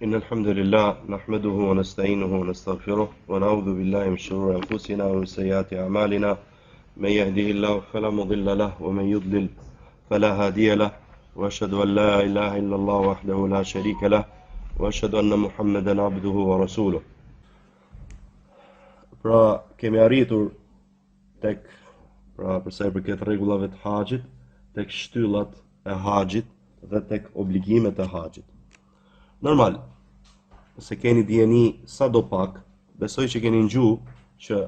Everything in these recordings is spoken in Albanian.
إن الحمد لله نحمده ونستعينه ونستغفره ونعوذ بالله من شرور أنفسنا ومن سيئات أعمالنا من يهده الله فلا مضل له ومن يضلل فلا هادي له وأشهد أن لا إله إلا الله وحده لا شريك له وأشهد أن محمدا عبده ورسوله. Pra kemi arritur tek përsa i përket rregullave të haxhit, tek shtyllat e haxhit dhe tek obligimet e haxhit. Normal, se keni dijeni sa do pak, besoj që keni ngju që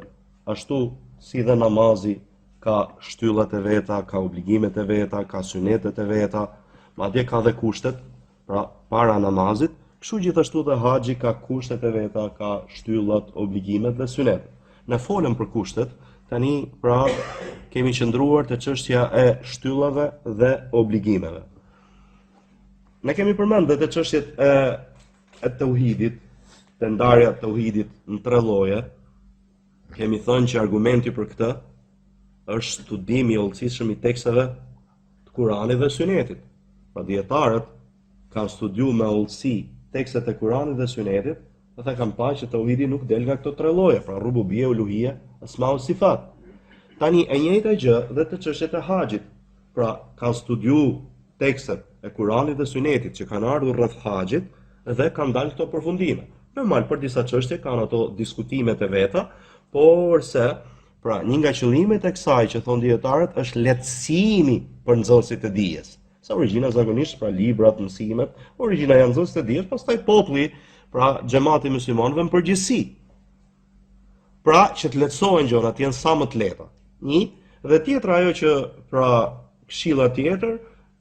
ashtu si dhe namazi ka shtyllat e veta, ka obligimet e veta, ka synetet e veta, madje ka dhe kushtet, pra para namazit, kështu gjithashtu dhe haxhi ka kushtet e veta, ka shtyllat, obligimet dhe synetet. Ne folëm për kushtet, tani pra kemi qëndruar te çështja e shtyllave dhe obligimeve. Ne kemi përmendur dhe te çështjet e tauhidit, te ndarja e tauhidit në tre lloje. Kemi thënë që argumenti për këtë është studimi i hollësishëm i teksteve të Kuranit dhe Sunetit. Pra dietarët kanë studiuar me hollësi tekstet e Kuranit dhe Sunetit, dhe kanë parë që tauhidi nuk del nga këto tre lloje, pra rububie, uluhia, asma u sifat. Tani e njëjta gjë dhe të çështjet e haxhit. Pra kanë studiuar tekstet e Kuranit dhe Sunetit që kanë ardhur rreth haxhit dhe kanë dalë këto përfundime. Normal për disa çështje kanë ato diskutimet e veta, por se pra një nga qëllimet e kësaj që thon dietarët është lehtësimi për nxënësit e dijes. Sa origjina zakonisht pra librat, mësimet, origjina janë nxënësit e dijes, pastaj populli, pra xhamati muslimanëve në përgjithësi. Pra që të lehtësohen gjërat janë sa më të lehta. Një dhe tjetra ajo që pra këshilla tjetër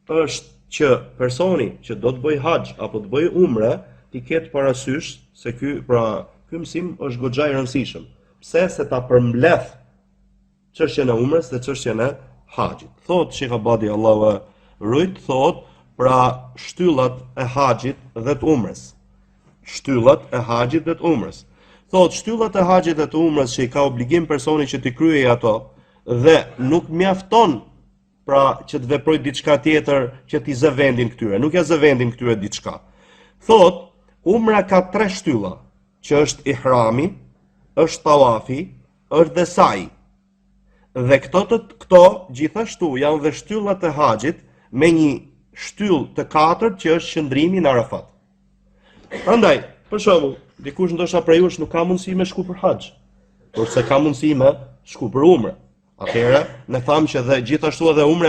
është që personi që do të bëj haxh apo të bëj umre, ti ketë parasysh se ky mësim është goxha i rëndësishëm. Pse? Se ta përmbledh çështjen e umres dhe çështjen e haxhit. Thot Sheikh Abadi Allahu e rujt, thot pra shtyllat e haxhit dhe të umres. Shtyllat e haxhit dhe të umres. Thot shtyllat e haxhit dhe të umres që i ka obligim personi që t'i kryejë ato dhe nuk mjafton pra që të veproj diçka tjetër që t'i zë vendin këtyre, nuk ja zë vendin këtyre diçka. Thot, umra ka tre shtylla, që është ihrami, është tawafi, është dhe sa'i. Dhe këto gjithashtu janë dhe shtyllat e haxhit me një shtyllë të katërt që është qëndrimi në Arafat. Prandaj, për shembull, dikush ndoshta prej jush nuk ka mundësi me shku për haxh, por se ka mundësi me shku për umre. Atëherë, ne thamë që dhe gjithashtu edhe umre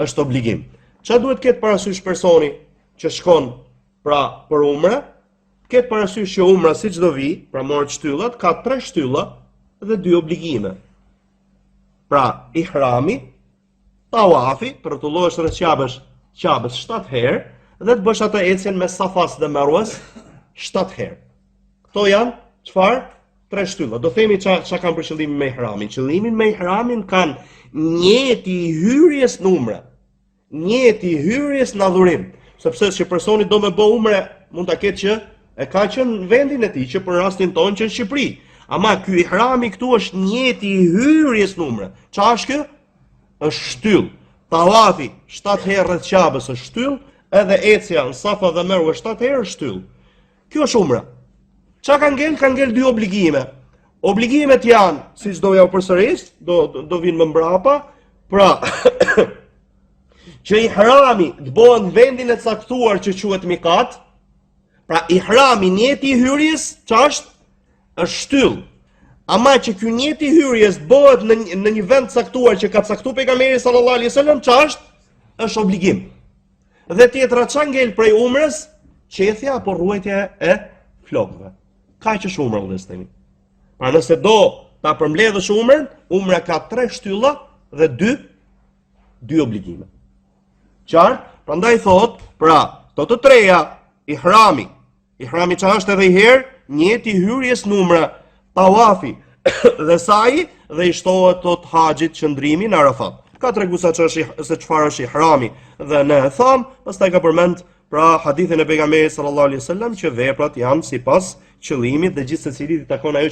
është obligim. Çfarë duhet ketë parasysh personi që shkon pra për umre? Ketë parasysh që umra siç do vi, pra morët shtyllat, ka tre shtylla dhe dy obligime. Pra ihrami, tawafi, për të rrotullohesh rreth Ka'bës 7 herë dhe të bësh atë ecjen me Safas dhe Marwas 7 herë. Kto janë çfarë? Tre shtylla. Do themi çka kanë për qëllimin me ihramin. Qëllimin me ihramin kanë njëti i hyrjes në umre, njëti i hyrjes në adhurim. Sepse që personi do me bë umre, mund ta ketë që e ka qenë në vendin e tij, që për rastin tonë që në Shqipëri. Ama ky ihrami këtu është njëti i hyrjes në umre. Çfarë është kjo? Është shtyllë. Tawafi 7 herë rreth Ka'bës është shtyllë, edhe ecja në Safa dhe Marwa 7 herë është shtyllë. Kjo është umra. Qa kanë ngel dy obligime. Obligimet janë, si çdo ja u përsëris, do vinë më mbrapa, pra që ihrami të bëhet në vendin e caktuar që quhet mikat, pra ihrami njëti i hyrjes, ç'është? Është shtyllë. Ama që ky njëti i hyrjes bëhet në një vend caktuar që ka caktuar pejgamberi sallallahu alaihi wasallam, ç'është? Është obligim. Dhe tjetra ç'a ngel prej umres? Qethja apo ruajtja e flokëve. Kaq është umra vëllezëri. Pra nëse do ta përmbledhësh umrën, umra ka tre shtylla dhe dy obligime. Qartë? Prandaj thot, pra, to të treja, ihrami çfarë është edhe i herë, njëti i hyrjes në umra, tawafi dhe sa'i dhe i shtohet tot haxhit qëndrimi në Arafat. Ka tregu se çfarë është ihrami dhe ne e tham, pastaj ka përmend pra hadithin e pejgamberit sallallahu alaihi wasallam që veprat janë sipas qëllimit dhe gjithë secilit i takon ajo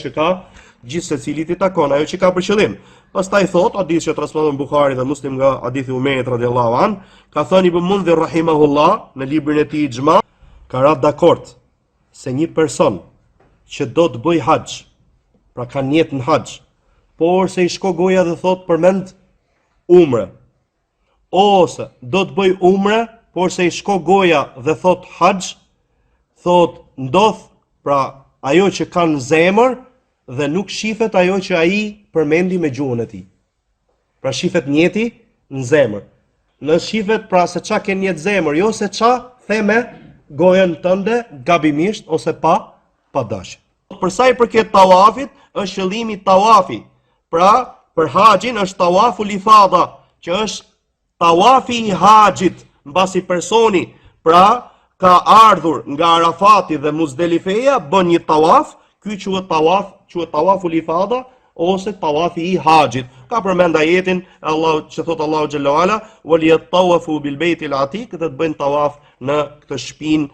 që ka për qëllim. Pastaj thot, hadith që transmeton Buhari dhe Muslim nga hadithi Umerit radhiyallahu an, ka thënë Ibn Mundhir rahimahullah në librin e tij Ixma, ka ra dakord se një person që do të bëj haxh, pra ka niyet në haxh, por se i shko goja dhe thot përmend umre, ose do të bëj umre, por se i shko goja dhe thot haxh, thot ndodh pra ajo që ka në zemër dhe nuk shifet ajo që ai përmendi me gjuhën e tij. Pra shifet njeti në zemër. Në shifet pra se qa ke njetë zemër, jo se qa the me gojen tënde gabimisht ose pa dashje. Përsa i përket tawafit, është qëllimi tawafi. Pra, për haxhin është tawafu lifadha, që është tawafi i haxhit, mbasi personi, pra, ka ardhur nga Arafati dhe Muzdelifeja, bën një tawaf, ky quhet tawafu lifadha ose tawafi i haxhit. Ka përmend ajetin Allah që thot Allahu xhallahu ala wal yatawafu bil baitil atiq, dhe të bëjnë tawaf në këtë shtëpinë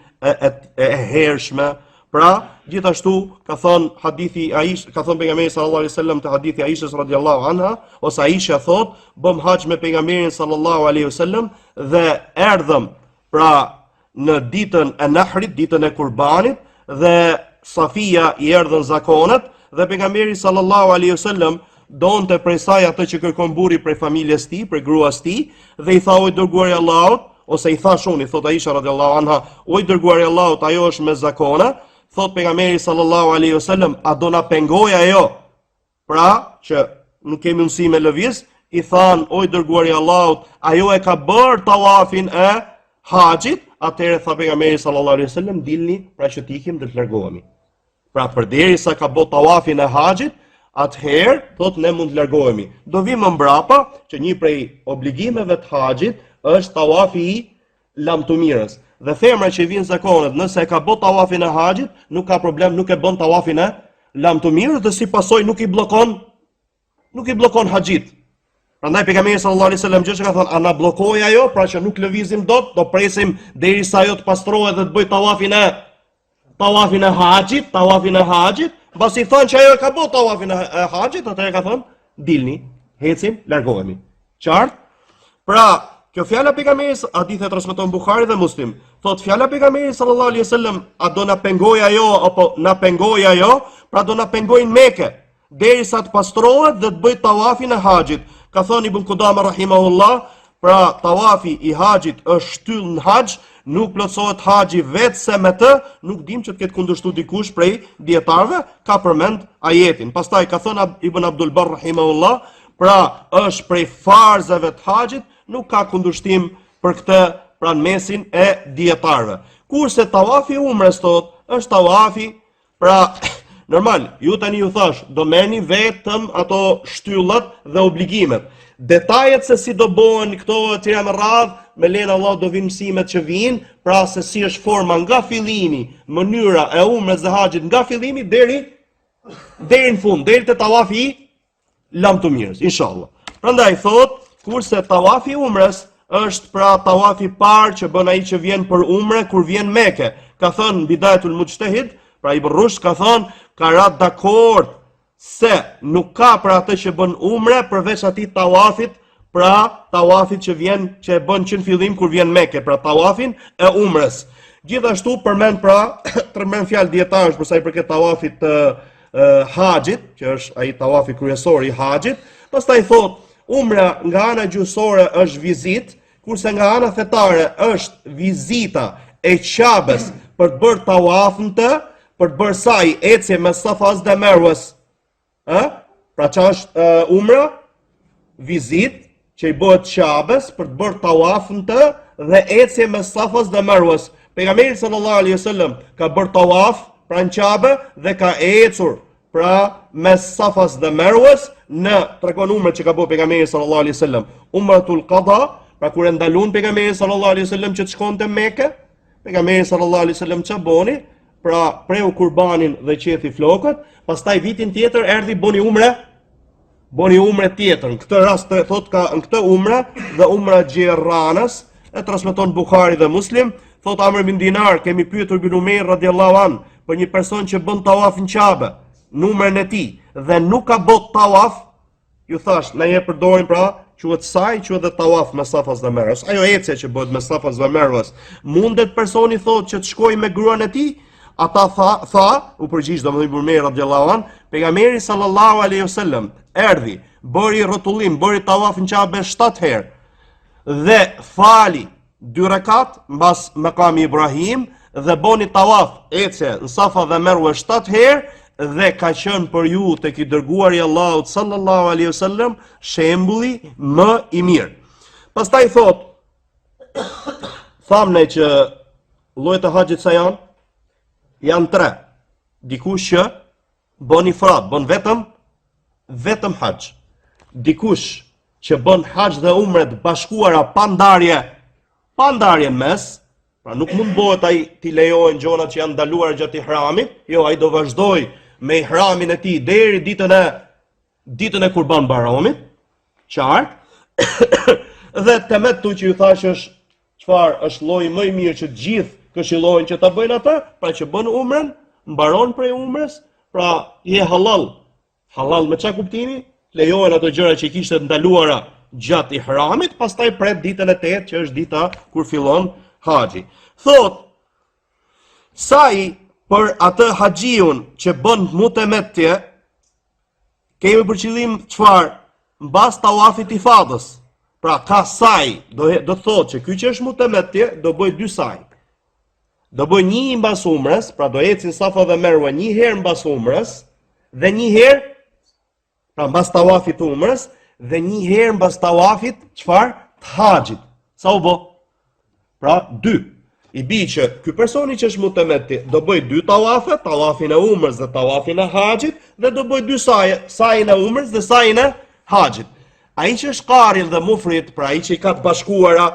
e hershme. Pra, gjithashtu ka thon hadithi Aish, ka thon pejgamberi sallallahu alaihi wasallam te hadithi Aishës radhiyallahu anha, ose Aisha thot, bëm haxh me pejgamberin sallallahu alaihi wasallam dhe erdhëm pra në ditën e Nahrit, ditën e Kurbanit, dhe Safia i erdhën zakonet dhe pejgamberi sallallahu alaihi wasallam donte prej saj atë që kërkon burri prej familjes tij, prej gruas tij, dhe i tha o i dërguari i Allahut, ose i tha shuni, thot Aisha radhiyallahu anha, o i dërguari i Allahut, ajo është me zakone. Thot pejgamberi sallallahu alaihi wasallam, a do na pengoj ajo? Pra, që nuk kemi mundësi me lëviz, i than, o i dërguari i Allahut, ajo e ka bërë tawafin e haxhit. Atëherë tha pejgamberi sallallahu alaihi wasallam, dilni, pra që t'ikim dhe të largohemi. Pra përderisa ka bërë tawafin e haxhit, atëherë thot ne mund të largohemi. Do vi më mbrapa që një prej obligimeve të haxhit është tawafi i lamtumirës. Dhe femra që vjen zakonet, nëse e ka bërë tawafin e haxhit, nuk ka problem, nuk e bën tawafin e lamtumirës dhe si pasojë nuk i bllokon haxhit. Prandaj pejgamberi sallallahu alaihi wasallam gjithë ka thënë, ana bllokoj ajo, pra që nuk lëvizim dot, do presim derisa ajo të pastrohet dhe të bëj tawafin e haxhit, pasi thonë që ajo e ka bërë tawafin e haxhit, atëherë ka thënë, dilni, hecim, largohemi. Qartë? Pra, kjo fjala pejgamberit, hadith e transmeton Buhari dhe Muslim, thotë fjala pejgamberit sallallahu alaihi wasallam, a do na pengoj ajo apo na pengoj ajo, pra do na pengojnë Mekë, derisa të pastrohet dhe të bëj tawafin e haxhit. Ka thënë Ibn Qudama rahimahullah, pra tawafi i haxhit është shtyllë në haxh, nuk plotësohet haxhi vetëse me të, nuk dim që të ketë kundërshtuar dikush prej dietarëve, ka përmend ajetin. Pastaj ka thënë Ibn Abdul Barr rahimahullah, pra është prej farzave të haxhit, nuk ka kundërshtim për këtë pranë mesin e dietarëve. Kurse tawafi umres thot, është tawafi, pra normal, ju tani ju thash, do merrni vetëm ato shtyllat dhe obligimet. Detajet se si do bëhen këto tira me radh, me lehen Allah do vinë mësimet që vijnë, pra se si është forma nga fillimi, mënyra e umres dhe haxhit nga fillimi deri në fund, deri te tawafi i lamtumirës, inshallah. Prandaj thot, kurse tawafi i umres është pra tawafi parë që bën ai që vjen për umre kur vjen Mekë. Ka thënë Bidayatul Mujtahid, pra Ibn Rushd ka thënë, ka radh dakord se nuk ka për atë që bën umre përveç atij tawafit, pra tawafit që e bën që në fillim kur vjen Mekë, pra tawafin e umres. Gjithashtu përmend pra tërmend fjalë dietarësh për sa i përket tawafit të haxhit, që është ai tawafi kryesor i haxhit. Pastaj thot, umra nga ana gjuhësore është vizit, kurse nga ana fetare është vizita e Qabes për të bërë tawafin të, për të bërë saj ecje me Safas dhe Merwes. Pra që është umra, vizit që i bëhet Qabes për të bërë tawafin të dhe ecje me Safas dhe Merwes. Pejgamberi sallallahu alaihi wasallam ka bërë tawaf pra në Qabe dhe ka ecur pra me Safas dhe Merwes në tregon umrën që ka bërë pejgamberi sallallahu alaihi wasallam. Umratul Qada, pra kur e ndalun pejgamberi sallallahu alaihi wasallam që të shkonte në Mekë, pejgamberi sallallahu alaihi wasallam ç'a boni? Pra preu kurbanin dhe qethi flokët, pastaj vitin tjetër erdhi boni umre tjetër. Në këtë rast thot ka në këtë umre dhe umra Gjerranës, e transmeton Buhari dhe Muslim, thot Amr ibn Dinar, kemi pyetur Ibn Umayr radhiyallahu an për një person që bën tawaf në Qabe, numrin e tij dhe nuk ka bërë tawaf, ju thash, na e përdorin pra quhet saj, quhet dhe tawaf me Safas dhe Merwas. Ajo ecje që bëhet me Safas dhe Merwas. Mundet personi thotë që të shkojë me gruan e tij? Ata u përgjigj domethënë Burmeri radhiyallahu an, pejgamberi sallallahu alaihi wasallam erdhi, bëri rrotullim, bëri tawaf në Kabe 7 herë dhe fali 2 rekat mbas makami Ibrahim dhe boni tawaf ecje në Safa dhe Merwa 7 herë dhe ka qenë për ju tek i dërguari i Allahut sallallahu alaihi wasallam shembulli më i mirë. Pastaj thot, thamne që llojet e haxhit sa janë 3. Dikush që bën ifrat, bën vetëm haxh. Dikush që bën haxh dhe umret bashkuara pa ndarje mes, pra nuk mund bëhet ai t'i lejohen gjonat që janë ndaluara gjatë ihramit, jo, ai do vazhdoj me ihramin e tij deri ditën e Kurban Bayramit, qartë. Dhe temetu që ju thash është çfarë është lloji më i mirë që të gjithë këshillojnë që ta bëjnë ata, pra që bën umrën, mbaron prej umrës, pra je halal. Halal me çka kuptimi? Lejohen ato gjëra që kishte ndaluara gjatë ihramit, pastaj pret ditën e 8 që është dita kur fillon haxhi. Thot, saj për atë haxhiun që bën mutemetje, kemi për qëllim çfarë? Mbas tawafit i fadës. Pra ka saj, do të thotë që ky që është mutemetje do bëj 2 saj. Do bëj 1 mbas umrës, pra do ecin Safa dhe Merwa 1 herë mbas umrës dhe 1 herë pra mbas tawafit të umrës dhe 1 herë mbas tawafit çfarë? Të haxhit. Sa u bë? Pra 2. I bi që ky personi që është mutemeti do bëj 2 tawafe, tawafin e umrës dhe tawafin e haxhit dhe do bëj 2 saje, sajin e umrës dhe sajin e haxhit. Ai që është qarin dhe mufrit, pra ai që i ka të bashkuara,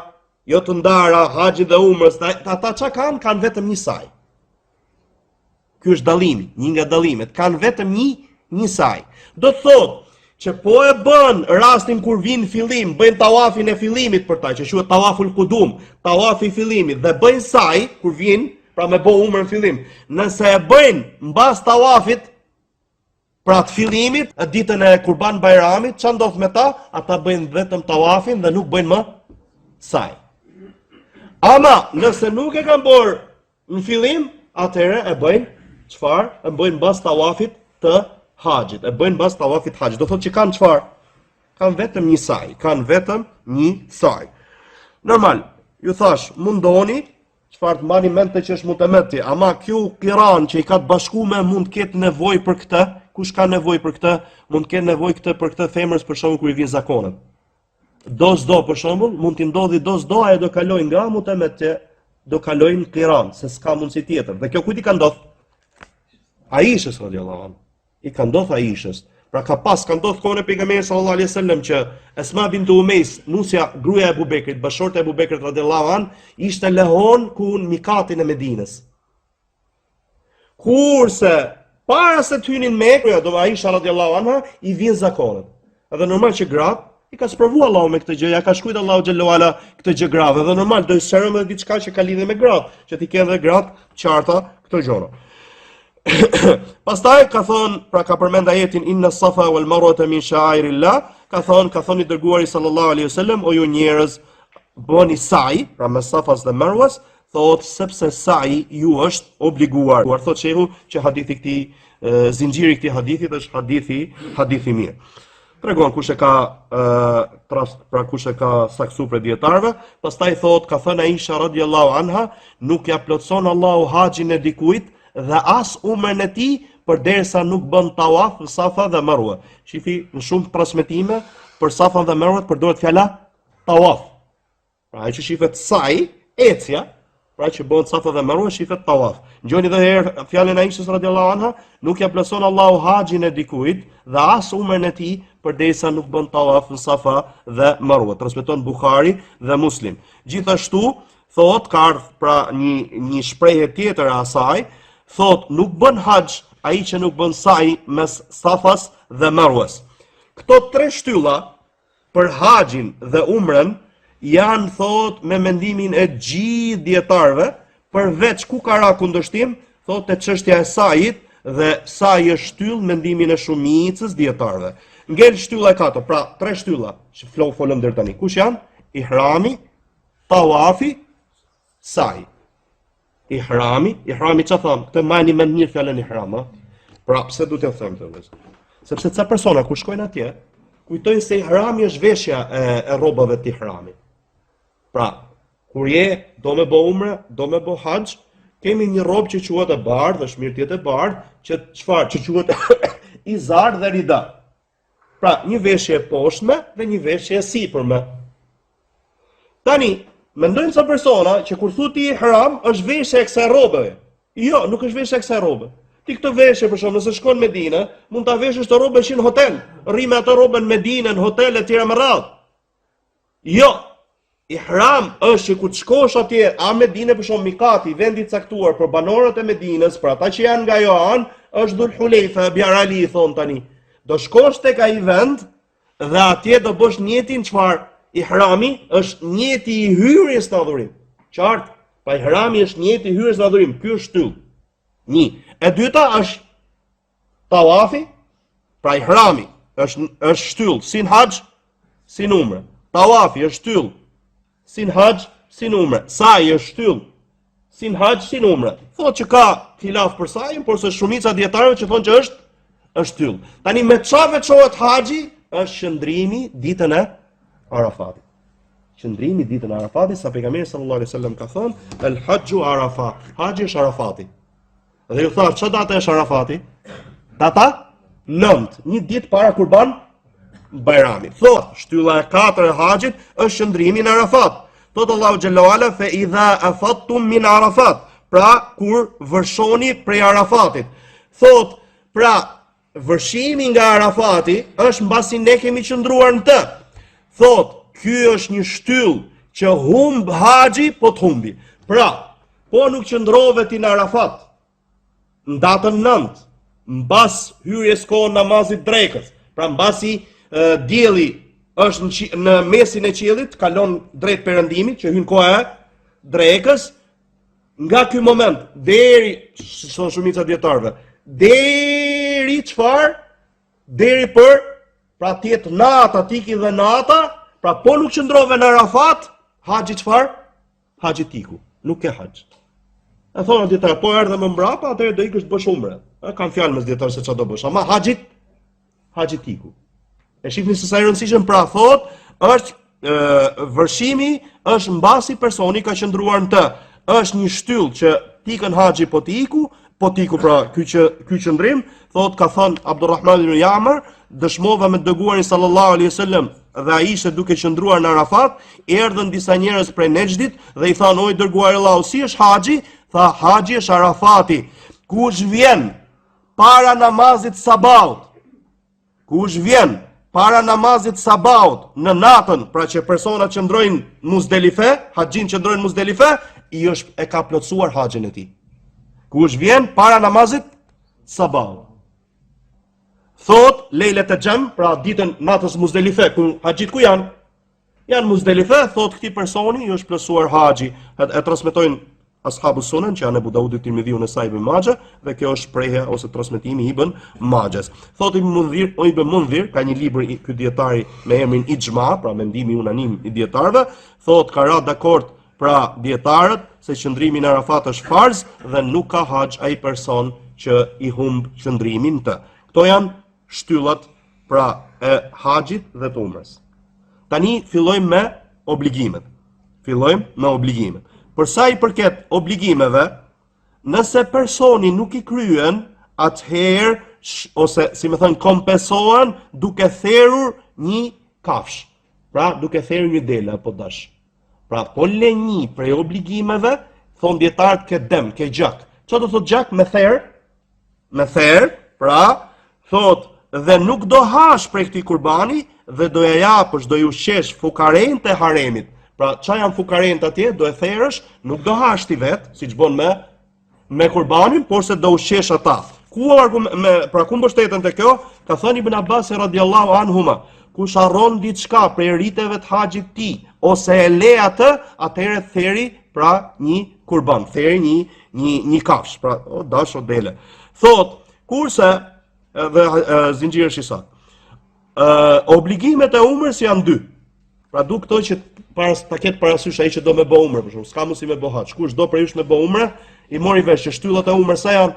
jo të ndara, haxhit dhe umrës, ata çka kanë vetëm 1 saj. Ky është dallimi, një nga dallimet, kanë vetëm një saj. Do të thotë që po e bën rastin kur vin fillim, bëjnë tawafin e fillimit për ta, që quhet tawaful qudum, tawafi i fillimit dhe bëjnë saj kur vin, pra me bë umrën fillim. Nëse e bëjnë mbas tawafit, pra të fillimit, ditën e Kurban Bayramit, ç'a ndodh me ta? Ata bëjnë vetëm tawafin dhe nuk bëjnë më saj. Ama nëse nuk e kanë bërë në fillim, atëherë e bëjnë çfarë? E bëjnë mbas tawafit të haxhit. E bëjnë mbas tawafit haxhit. Do thotë që kanë çfarë? Kanë vetëm 1 saj, kanë vetëm 1 saj. Normal, ju thash, mundoni çfarë të mbani mend që është mutemeti, ama kjo qiran që i ka të bashkuar mund të ketë nevojë për këtë. Kush ka nevojë për këtë? Mund të ketë nevojë këtë për këtë femrës për shkakun kur i vin zakonet. Do për shembull, mund t'i ndodhi do ajo do kalojnë nga mutemeti, do kalojnë qiran, se s'ka mundësi tjetër. Dhe kjo kujt i ka ndodh? Aishës radhiyallahu anha. I ka ndodh Aishës. Pra ka ndodh kohën e pejgamberit sallallahu alaihi wasallam që Esma bint Umeis, nusja gruaja e Abu Bekrit, bashorte e Abu Bekrit radhiyallahu anha, ishte lehon ku në mikatin e Medinës. Kurse para se të hynin Mekë, do Aisha radhiyallahu anha i vjen zakonet. Edhe normal që gratë i ka sprovu Allahu me këtë gjë, ja ka shkruajtur Allahu xhallahu ala këtë gjë grave, dhe normal do të shërojmë edhe diçka që ka lidhje me gratë, që ti ke edhe gratë qarta këto gjëra. Pastaj ka thon, pra ka përmend ajetin inna safa wal marwa min sha'airillah, ka thon i dërguari sallallahu alaihi wasallam, o ju njerëz, bëni saj, pra me Safas dhe Marwas, thot sepse saj ju është obliguar. Thot shehu që hadithi këtij zinxhiri këtij hadithit është hadithi mirë. Tregon kush e ka saksu për dietarëve. Pastaj thot ka thënë Aisha radhiyallahu anha, nuk ja plotson Allahu haxhin e dikujt dhe as umrën e tij përderisa nuk bën tawaf në Safa dhe Marwa. Shifi në shumë transmetime për Safa dhe Marwa përdoret fjala tawaf. Pra ai që shifet saj, ecja, pra që bën Safa dhe Marwa shifet tawaf. Ngjoni edhe herë fjalën e Aishës radhiyallahu anha, nuk ja plotson Allahu haxhin e dikujt dhe as umrën e tij përderisa nuk bën tawaf në Safa dhe Marwa. Transmeton Buhari dhe Muslim. Gjithashtu thot ka ardhur pra një shprehje tjetër e asaj, thot nuk bën haxh ai që nuk bën saj mes Safas dhe Marwas. Këto 3 shtylla për haxhin dhe umrën janë thot me mendimin e gjithë dietarëve, përveç ku ka ra kundërshtim, thot te çështja e sajit dhe saji është shtyll mendimin e shumicës dietarëve. ngel shtylla e katër, pra 3 shtylla që folëm deri tani. Kush janë? Ihrami, tawafi, sa'i. Ihrami çfarë thon? Këtë majni më mirë fjalën ihram, ha? Pra pse duhet t'ja them këtë? Sepse ca persona kur shkojnë atje, kujtojnë se ihrami është veshja e rrobave të ihramit. Pra, kur do me bë umre, do me bë haxh, kemi një rrobë që quhet e bardhë, është mirë të jetë e bardhë, që çfarë? Që quhet izar dhe rida. Pra, një veshje e poshtme dhe një veshje e sipërme. Tani, mendojnë sa persona që kur thuti ihram është veshja e kësaj rrobave. Jo, nuk është veshja e kësaj rrobe. Ti këtë veshje, për shembull, nëse shkon në Medinë, mund ta veshësh të rrobën në hotel, rri me atë rrobën në Medinë, në hotel e tjera me radhë. Jo, ihram është që kur të shkosh atje, a Medinë për shembull mikati, vendi i caktuar për banorët e Medinës, për ata që janë nga ajo anë, është Dhul Hulejfa, Bjarali i thon tani. Do shkosh tek ai vend dhe atje do bësh njëtin çfarë? Ihrami është njëti i hyrjes në adhurim. Qartë? Pa ihrami është njëti i hyrjes në adhurim. Ky është shtyll. 1. E dyta është tawafi, pra ihrami është shtyll, sin haxh, sin umre. Tawafi është shtyll, sin haxh, sin umre. Sa'i është shtyll, sin haxh, sin umre. Thotë që ka khilaf për sa'in, por se shumica dietarëve që thonë që është shtyll. Tani me çfarë veçohet haxhi? Është qëndrimi ditën e Arafatit. Qëndrimi ditën e Arafatit, sa pejgamberi sallallahu alaihi wasallam ka thënë, el haxhu Arafa. Haxhi është Arafati. Dhe ju thash, çfarë data është Arafati? Data 9, një ditë para Kurban Bajramit. Thotë, shtylla e 4 e haxhit është qëndrimi në Arafat. Thotë Allahu xhallahu ala fa idha afattum min Arafat. Pra kur vërshoni prej Arafatit. Thotë, pra vërshimi nga Arafati është mbasi ne kemi qëndruar në të. Thotë, ky është një shtyll që humb haxhi, po të humbi. Pra, po nuk qëndrove ti në Arafat në datën 9, mbas hyrjes kohën namazit drekës. Pra mbasi dielli është në mesin e qiellit, kalon drejt perëndimit që hyn koha e drekës, nga ky moment deri, son shumica dietarëve, deri çfarë? Deri për pra tjetë nata, tiki dhe nata, pra po nuk qëndrove në Arafat, haxhi çfarë? Haxhi tiku, nuk ke haxh. E thonë dietar, po erdhe më mbrapa, atëherë do ikësh të bësh umre. Kanë fjalë mes dietar se çfarë do bësh, ama haxhi tiku. E shihni se sa e rëndësishëm pra thotë, është vërshimi është mbasi personi ka qëndruar në të. Është një shtyll që tikën haxhi po tiku pra ky qëndrim, thotë ka thënë Abdulrahman ibn Ya'mar, dëshmova me dëguarin sallallahu alaihi wasallam dhe ai ishte duke qëndruar në Arafat, erdhën disa njerëz prej Nejdit dhe i thanë, oj dërguari i Allahut, si është haxhi? Tha, haxhi është Arafati. Kush vjen para namazit sabaut? Kush vjen para namazit sabaut në natën, pra që personat qëndrojnë Muzdelife, haxhin qëndrojnë Muzdelife, e ka plotësuar haxhin e tij. Kush vjen para namazit sabaut? Thot, lejlet e gjem, pra ditën natës Muzdelife, ku haxhit ku janë? Janë Muzdelife, thot këti personi, ju është plotësuar haxhi. E transmetojnë ashabu sunen, që janë Abu Daudi, Tirmidhiu, Nesai ibn Majah, dhe kjo është shprehja ose transmetimi i Ibn Majahs. Thot Ibn Mundhir, ka një libër ky dietari me emrin Ijma, pra mendimi unanim i dietarëve, thot ka ra dakord pra dietarët se qëndrimi në Arafat është farz dhe nuk ka haxh ai person që i humb qëndrimin të. Kto janë shtyllat pra e haxhit dhe të umrës. Tani fillojmë me obligimet. Për sa i përket obligimeve, nëse personi nuk i kryen, atëherë ose si më thënë kompensohen duke therrur një kafsh. Pra duke therrur një dele apo dash. Pra po le një prej obligimeve, thon dietarët ke dem, ke gjak. Çfarë do thot gjak me therr? Me therr, pra thot dhe nuk do hash prej këtij kurbani dhe do ja japësh, do ju ushqesh fukaren të haremit. Pra çfarë janë fukaren atje, do e therrësh, nuk do hash ti vet, siç bën me kurbanin, por se do ushqesh ata. Pra ku mbështeten te kjo? Ka thënë Ibn Abbas radhiyallahu anhuma, kush harron diçka prej riteve të haxhit ti ose e le atë, atëherë theri pra një kurban, theri një kafsh, pra o dash o dele. Thot, kurse dhe zinxhiri shisat. Obligimet e umrës janë dy. Pra du këto që ta ketë parasysh ai që do me bë umrë, për shembull, s'ka mundësi me bë haxh. Kush do për jush me bë umrë, i mori vesh që shtyllat e umrës sa janë?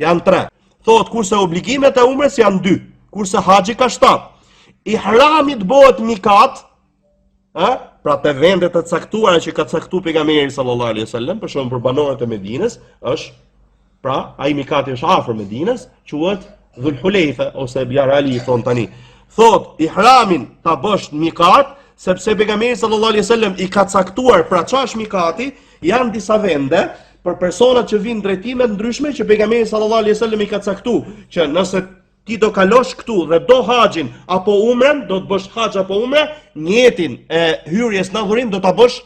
Janë 3. Thot kurse obligimet e umrës janë 2, kurse haxhi ka 7. Ihramit bëhet mikat, pra te vendet e caktuara që ka caktuar pejgamberi sallallahu alaihi wasallam, për shembull për banorët e Medinës, është pra ai mikati është afër Medinës, quhet Dhul Hulejfa ose Bjar Ali thon tani. Thot ihramin ta bësh mikat, sepse pejgamberi sallallahu alaihi wasallam i ka caktuar pra ç'është mikati, janë disa vende për personat që vinë drejtime të ndryshme që pejgamberi sallallahu alaihi wasallam i ka caktuar që nëse ti do kalosh këtu dhe do haxhin apo umrën, do të bësh haxh apo umre, njetin e hyrjes në adhurim do ta bësh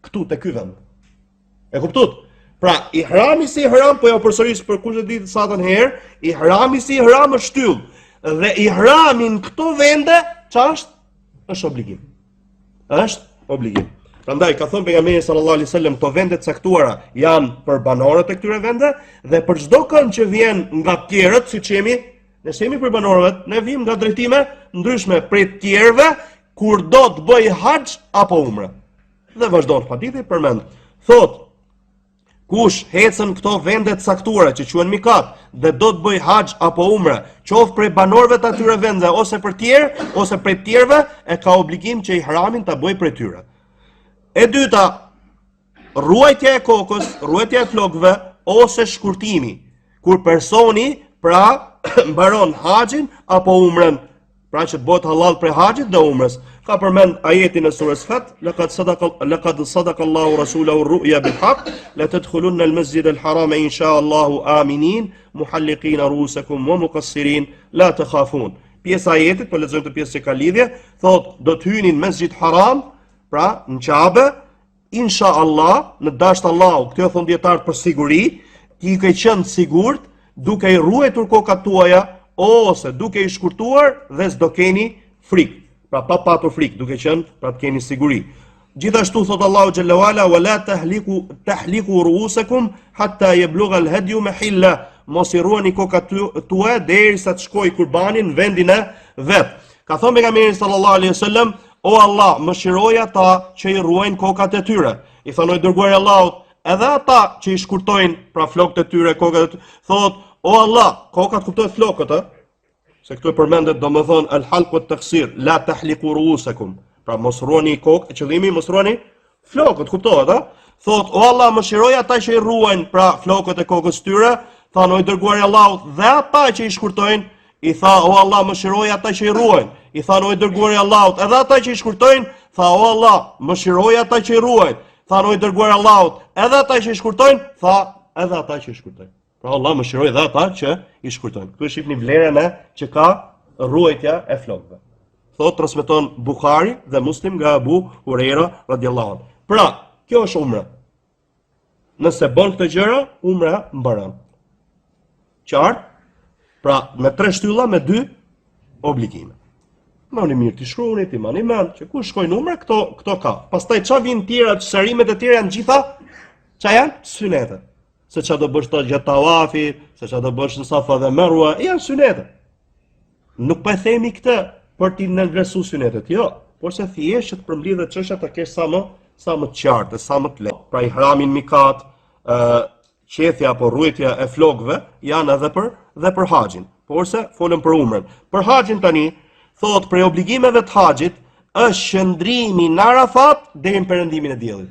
këtu te ky vend. E kuptot? Pra, ihrami si ihram, po ja përsëris për kush e di sa të herë, ihrami si ihram është shtyll. Dhe ihramin këto vende, ç'është? Është obligim. Është obligim. Prandaj ka thënë pejgamberi sallallahu alaihi wasallam, këto vende të caktuara janë për banorët e këtyre vende dhe për çdo kënd që vjen nga të tjerët, siç jemi, ne jemi për banorët, ne vim nga drejtime ndryshme prej të tjerëve kur do të bëj haxh apo umre. Dhe vazhdon hadithi përmend. Thotë kush hecën këto vende të caktuara që quhen mikat dhe do të bëj haxh apo umre, qoftë prej banorëve të atyre vende ose për tjerë, ose prej tjerëve, e ka obligim që ihramin ta bëj prej tyre. E dyta, ruajtja e kokës, ruajtja e flokëve ose shkurtimi, kur personi pra mbaron haxhin apo umrën, pra që të bëhet halal për haxhit dhe umrës. Ka përmend ajetin e surës Fat, laqad sadaqa Allahu rasulahu ar-ru'ya bil haqq, la tadkhulunna al-masjid al-haram insha Allahu aminin, muhalliqina ru'usakum wa muqassirin la takhafun. Pjesa e ajetit, po lexojmë të pjesë që ka lidhje, thotë do të hynin në Mesjid Haram, pra në Qabe, insha Allah, në dashur Allahu, këtë e thon dietar për siguri, ti ke qenë sigurt duke i ruajtur kokat tuaja ose duke i shkurtuar dhe s'do keni frikë. Pra pa patur frikë, duke qenë pra të keni siguri. Gjithashtu thot Allahu xhalla wala wala tahliku ru'usakum hatta yablugha al-hadyu mahilla. Mos i ruani kokat tuaja derisa të shkojë kurbani në vendin e vet. Ka thënë pejgamberi sallallahu alaihi wasallam, o Allah, mëshiroj ata që i ruajnë kokat e tyre. I thanoi dërguari i Allahut, edhe ata që i shkurtojnë pra flokët e tyre, kokat e tyre, thot, o Allah, kokat kuptohet flokët, se këtu e përmendet domethënë al-halq wa at-taqsir, la tahliqu ru'usakum. Pra mos ruani kokë, qëllimi mos ruani flokët, kuptohet, Thot, o Allah, mëshiroj ata që i ruajnë pra flokët e kokës tyre, thanoi dërguari i Allahut, dhe ata që i shkurtojnë, i tha, o Allah, mëshiroj ata që i ruajnë. I thanoi dërguari i Allahut, edhe ata që i shkurtojnë, tha, o Allah, mëshiroj ata që i ruajnë. Thanoi dërguari i Allahut, edhe ata që i shkurtojnë, tha, edhe ata që i shkurtojnë. Pra Allah mëshiroj edhe ata që i shkurtojnë. Këtu shihni vlerën që ka ruajtja e flokëve. Thot transmeton Buhari dhe Muslim nga Abu Huraira radhiyallahu anhu. Pra, kjo është umra. Nëse bën këtë gjëra, umra mbaron. Qartë? Pra, me 3 shtylla, me 2 obligime. Mani mirë ti shkruani, ti mani mend që ku shkojnë umra, këto ka. Pastaj ç'a vijnë tjera, shërimet e tjera janë gjitha ç'a janë? Synete. Se ç'a do bësh gjatë tawafit, se ç'a do bësh në Safa dhe Marwa, janë synete. Nuk po e themi këtë për t'i nënvlerësuar synetet, jo, por se thjesht që të përmbledhet çështja ta kesh sa më të qartë, sa më të lehtë. Pra ihramin mikat, qethja apo rrujtja e flokëve janë edhe për haxhin. Por se folëm për umrën. Për haxhin tani, thot prej obligimeve të haxhit është qëndrimi në Arafat deri në perëndimin e diellit.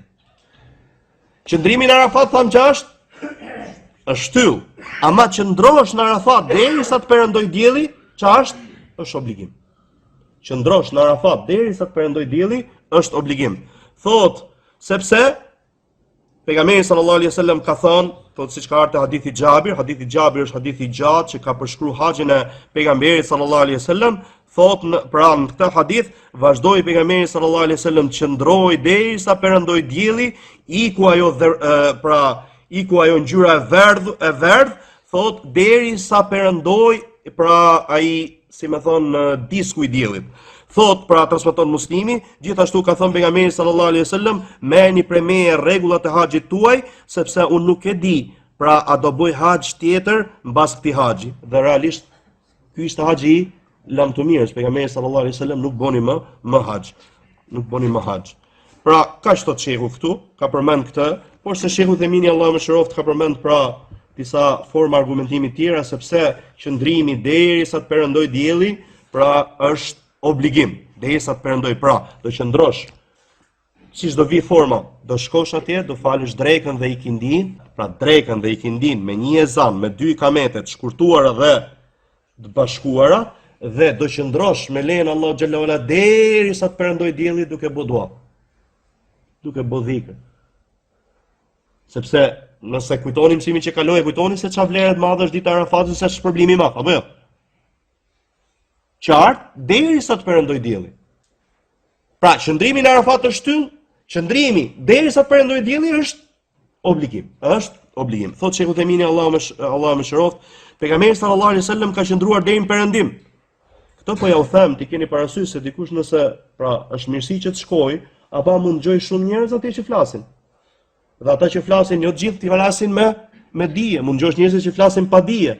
Qëndrimi në Arafat thamë që është shtyll. Ama qëndrosh në Arafat derisa të perëndoj dielli, ç'a është obligim. Qëndrosh në Arafat derisa të perëndoj dielli është obligim. Thot sepse pejgamberi sallallahu alaihi wasallam ka thënë, thot siç ka ardhur hadithi Xhabir është hadithi i gjatë që ka përshkruar haxhin e pejgamberit sallallahu alaihi wasallam. Thot në këtë hadith vazhdoi pejgamberi sallallahu alaihi wasallam qëndroi derisa perëndoi dielli, iku ajo ngjyra e verdh, thot derisa perëndoi pra ai si më thon disku i diellit. Thot pra transmeton Muslimi, gjithashtu ka thënë pejgamberi sallallahu alaihi wasallam, merrni prej meje rregullat e haxhit tuaj, sepse unë nuk e di, pra a do bëj haxh tjetër mbas këtij haxhi. Dhe realisht ky ishte haxhi lam të mirës, pejgamberi sallallahu alaihi wasallam nuk boni më haxh. Nuk boni më haxh. Pra, kaq thot shehu këtu, ka përmend këtë, por se shehu Themini Allahu më shëroft ka përmend pra disa forma argumentimi tjera, sepse qëndrimi derisa të perëndoj dielli, pra është obligim. Derisa të perëndoj, pra, do qëndrosh. Siç do vi forma, do shkosh atje, do falësh drekën dhe ikindin, pra drekën dhe ikindin me një ezan, me 2 ikamete të shkurtuara dhe të bashkuara, dhe do qëndrosh me lejen Allah xhallahu ala derisa të perëndoj dielli duke bë dua. Duke bë dhikr. Sepse nëse kujtoni mësimin që kaloi, kujtoni se çfarë vlerë të madhe është dita e Arafatit, se është shpërblimi i madh, apo jo? Qartë, derisa të perëndoj dielli. Pra, qëndrimi në Arafat është shtyll, qëndrimi derisa të perëndoj dielli është obligim. Është obligim. Thotë Sheikhu Themini Allahu më shëroft, pejgamberi sallallahu alaihi wasallam ka qëndruar deri në perëndim. Këto po ja u them, ti keni parasysh se dikush nëse pra është mirësi që të shkojë, apo mund dëgjoj shumë njerëz atje që flasin. Dhe ata që flasin jo të gjithë ti flasin me dije, mund dëgjosh njerëz që flasin pa dije.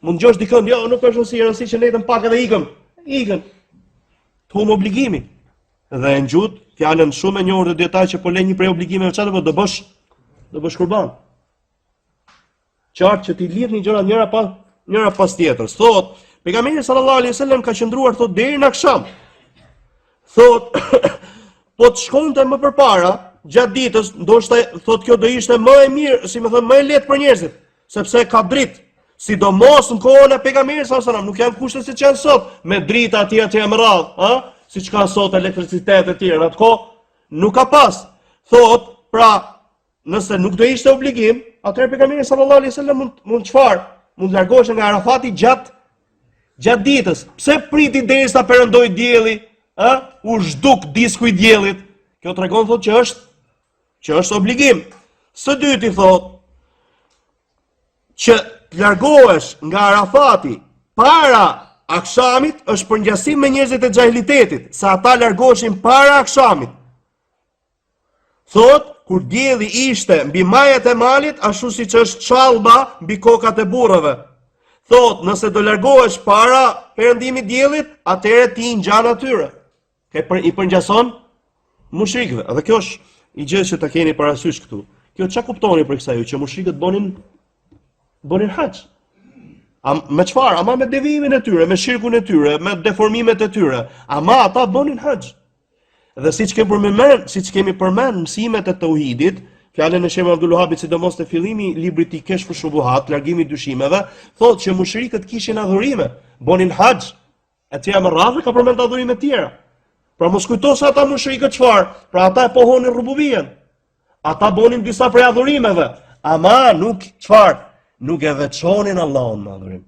Mund dëgjosh dikën, jo, nuk është rëndësi që netën pak edhe ikëm. Ikën. Thum obligimi. Dhe në gjut, fjalën shumë e njohur të dietar që po lë një prej obligimeve çfarë do bësh kurban. Qartë që ti lidh një gjëra njëra pas tjetrës. Thot, pejgamberi sallallahu alaihi wasallam ka qëndruar thot deri në akşam. Thot, po të shkonte më përpara, gjatë ditës, ndoshta thot kjo do ishte më e mirë, si më thënë, më e lehtë për njerëzit, sepse ka dritë. Sidomos në kohën e pejgamberit sallallahu alaihi wasallam, nuk janë kushtet siç janë sot, me drita atje më radh, ë? Siç ka sot elektricitet e tjerë, atë kohë nuk ka pas. Thot, pra, nëse nuk do ishte obligim, atëherë pejgamberi sallallahu alaihi wasallam mund çfarë? Mund largohej nga Arafati gjatë ditës. Pse priti derisa perëndoi dielli, ë? U zhduk disku i diellit. Kjo tregon thot që është obligim. Së dyti thot që largohesh nga Arafati para akşamit është për ngjasim me njerëzit e xahilitetit, se ata largoheshin para akşamit. Thot, kur dielli ishte mbi majet e malit, ashtu siç është çallba mbi kokat e burrave. Thot, nëse do largohesh para perëndimit diellit, atëherë ti ngjan atyre. I përngjason mushrikëve. Dhe kjo është i gjë që ta keni parasysh këtu. Kjo çka kuptoni për kësaj që mushrikët bonin haxh. Me çfarë? Ama me devimin e tyre, me shirkun e tyre, me deformimet e tyre. Ama ata bonin haxh. Dhe siç kemi përmend mësimet e tauhidit, fjalën e Sheh Abdul Wahabit sidomos te fillimi i librit i Keshfu Shubuhat, largimi i dyshimeve, thotë që mushrikët kishin adhurime, bonin haxh. Atë më radhë ka përmend adhurime të tjera. Pra mos kujto se ata mushrikët çfarë? Pra ata e pohonin rububien. Ata bonin disa prej adhurimeve, ama nuk çfarë? Nuk e veçonin Allahun me adhurim.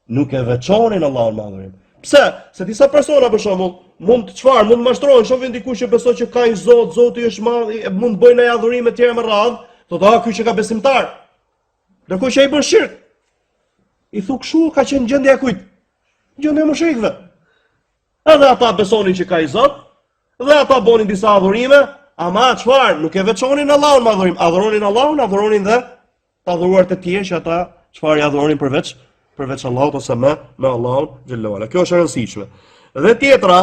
Nuk e veçonin Allahun me adhurim. Pse? Se disa persona për shembull mund çfarë? Mund mashtrohen, shohin dikush që beson që ka një Zot, Zoti është madh, mund bëjnë ai adhurime të tjera me radhë, thotë ky që ka besimtar. Ndërkohë që ai bën shirk. I thu kshu ka qenë gjendja e kujt? Gjendja e mushrikëve. Edhe ata besonin që ka i Zot, dhe ata bonin disa adhurime, ama çfarë? Nuk e veçonin Allahun me adhurim. Adhuronin Allahun, adhuronin dhe të adhuruar të tjerë që ata çfarë i adhuronin përveç Allahut ose me Allahun xhallahu ala. Kjo është e rëndësishme. Dhe tjetra,